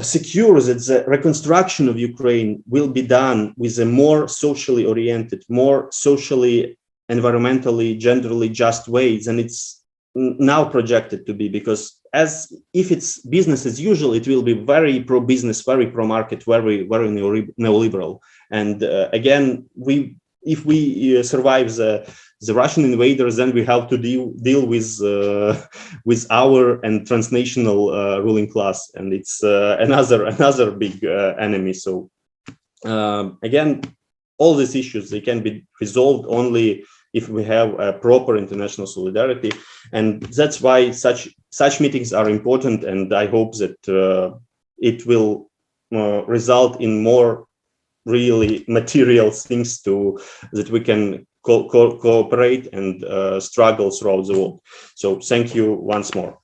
S2: secure that the reconstruction of Ukraine will be done with a more socially oriented, more socially, environmentally, genderly just way than it's now projected to be, because as if it's business as usual, it will be very pro-business, very pro-market, very neoliberal. And again, if we survive the Russian invaders, then we have to deal with our and transnational ruling class, and it's another big enemy. So again, all these issues, they can be resolved only if we have a proper international solidarity. And that's why such meetings are important, and I hope that it will result in more really material things that we can cooperate and struggle throughout the world. So thank you once more.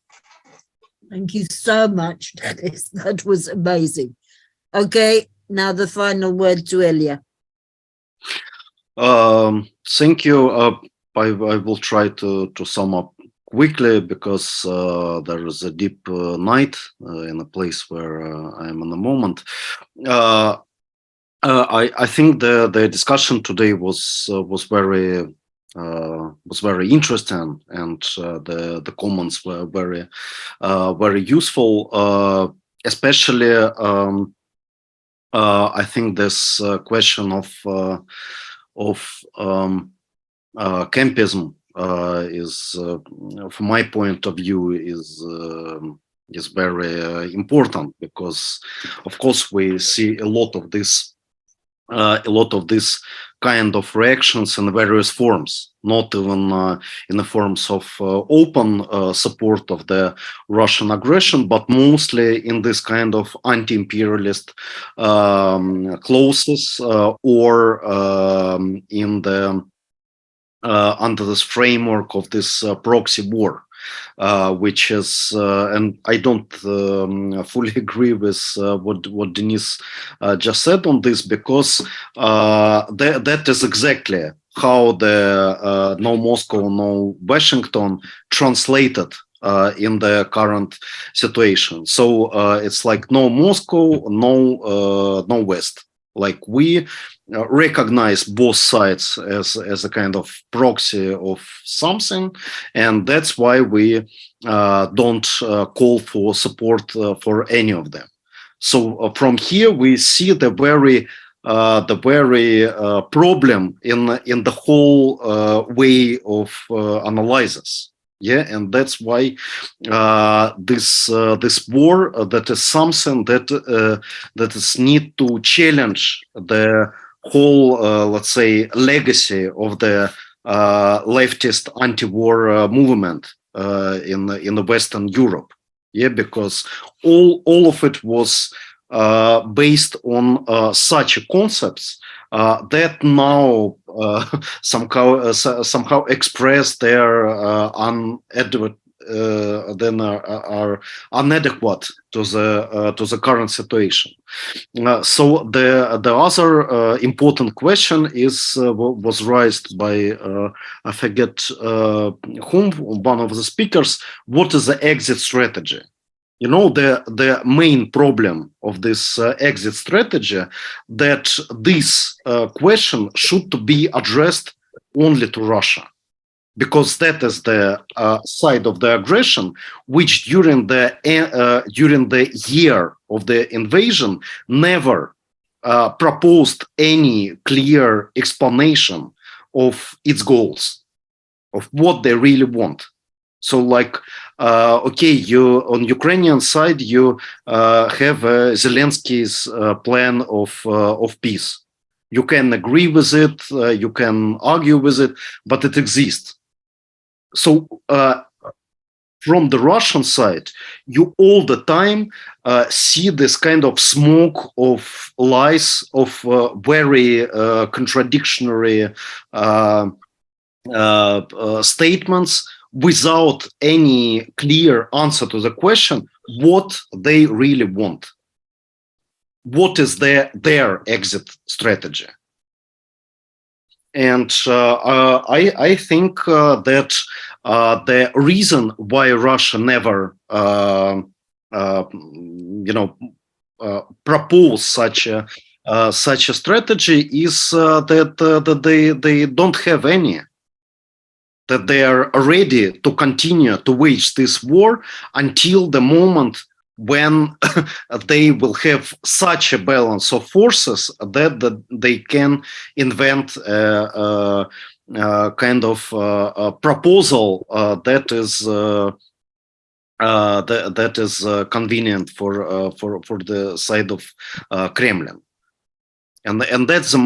S1: Thank you so much, Denis. That was amazing. Okay, now the final word to Ilya.
S3: Thank you. I will try to sum up quickly, because there is a deep night in a place where I am in the moment. I think the discussion today was very interesting, and the comments were very useful. Especially, I think this question of campism from my point of view, is very important, because, of course, we see a lot of this kind of reactions in various forms, not even in the forms of open support of the Russian aggression, but mostly in this kind of anti-imperialist clauses, or in the under this framework of this proxy war. Which is, and I don't fully agree with what Denis just said on this, because that is exactly how the no Moscow, no Washington translated in the current situation. So it's like no Moscow, no West. Like we recognize both sides as a kind of proxy of something, and that's why we don't call for support for any of them. So from here we see the very problem in the whole way of analysis. Yeah, and that's why this war that is something that is need to challenge the whole, let's say, legacy of the leftist anti-war movement in the Western Europe. Yeah, because all of it was based on such concepts that now somehow express their then are inadequate to the current situation. So the other important question was raised by I forget whom, one of the speakers. What is the exit strategy? You know, the main problem of this exit strategy, that this question should be addressed only to Russia, because that is the side of the aggression which during the year of the invasion never proposed any clear explanation of its goals, of what they really want. So, like, okay, you on Ukrainian side you have Zelensky's plan of peace. You can agree with it, you can argue with it, but it exists. So, from the Russian side, you all the time see this kind of smoke of lies, of very contradictory statements, without any clear answer to the question what they really want. What is their exit strategy? And I think that the reason why Russia never, proposed such a strategy is that they don't have any. That they are ready to continue to wage this war until the moment when they will have such a balance of forces that they can invent a kind of a proposal that is convenient for the side of Kremlin, and that's the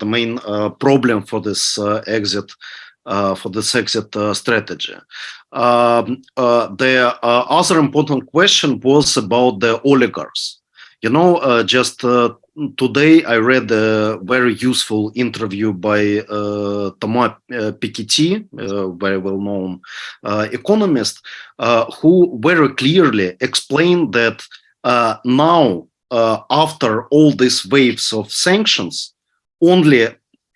S3: main problem for this exit. For this exit strategy. The other important question was about the oligarchs. You know, just today I read a very useful interview by Thomas Piketty, very well-known economist, who very clearly explained that now, after all these waves of sanctions, only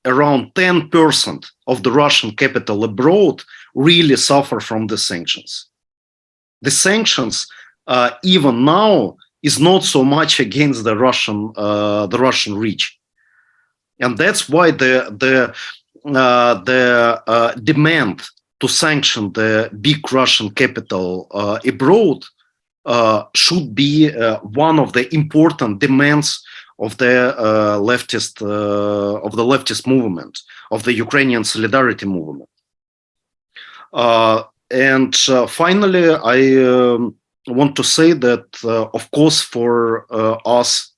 S3: around 10% of the Russian capital abroad really suffer from the sanctions. The sanctions, even now, is not so much against the Russian rich, and that's why the demand to sanction the big Russian capital abroad should be one of the important demands of the leftist movement, of the Ukrainian solidarity movement. And finally, I want to say that, of course, for us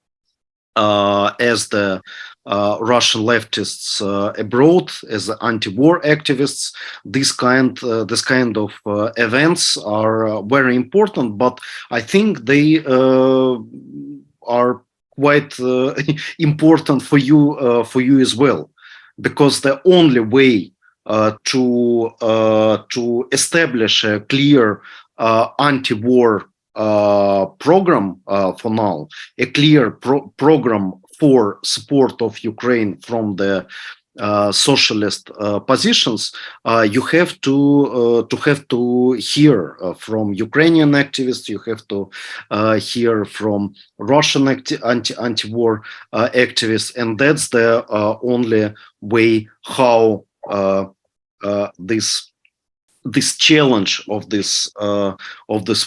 S3: as the Russian leftists abroad, as anti-war activists, this kind of events are very important. But I think they are quite important for you as well, because the only way to establish a clear anti-war program for now, a clear program for support of Ukraine from the socialist positions, you have to hear from Ukrainian activists, you have to hear from Russian anti-war activists, and that's the only way how this challenge of this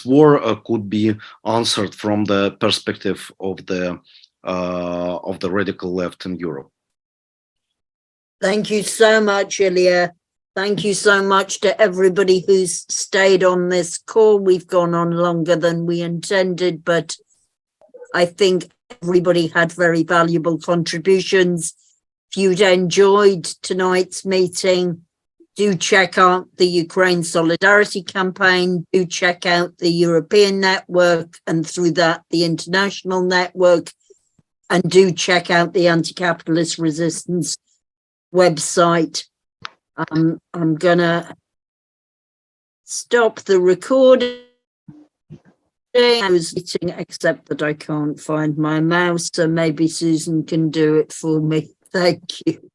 S3: war could be answered from the perspective of the radical left in Europe.
S1: Thank you so much, Ilya. Thank you so much to everybody who's stayed on this call. We've gone on longer than we intended, but I think everybody had very valuable contributions. If you'd enjoyed tonight's meeting, do check out the Ukraine Solidarity Campaign, do check out the European network, and through that, the international network, and do check out the Anti-Capitalist Resistance website. I'm gonna stop the recording. I was eating, except that I can't find my mouse, so maybe Susan can do it for me. Thank you.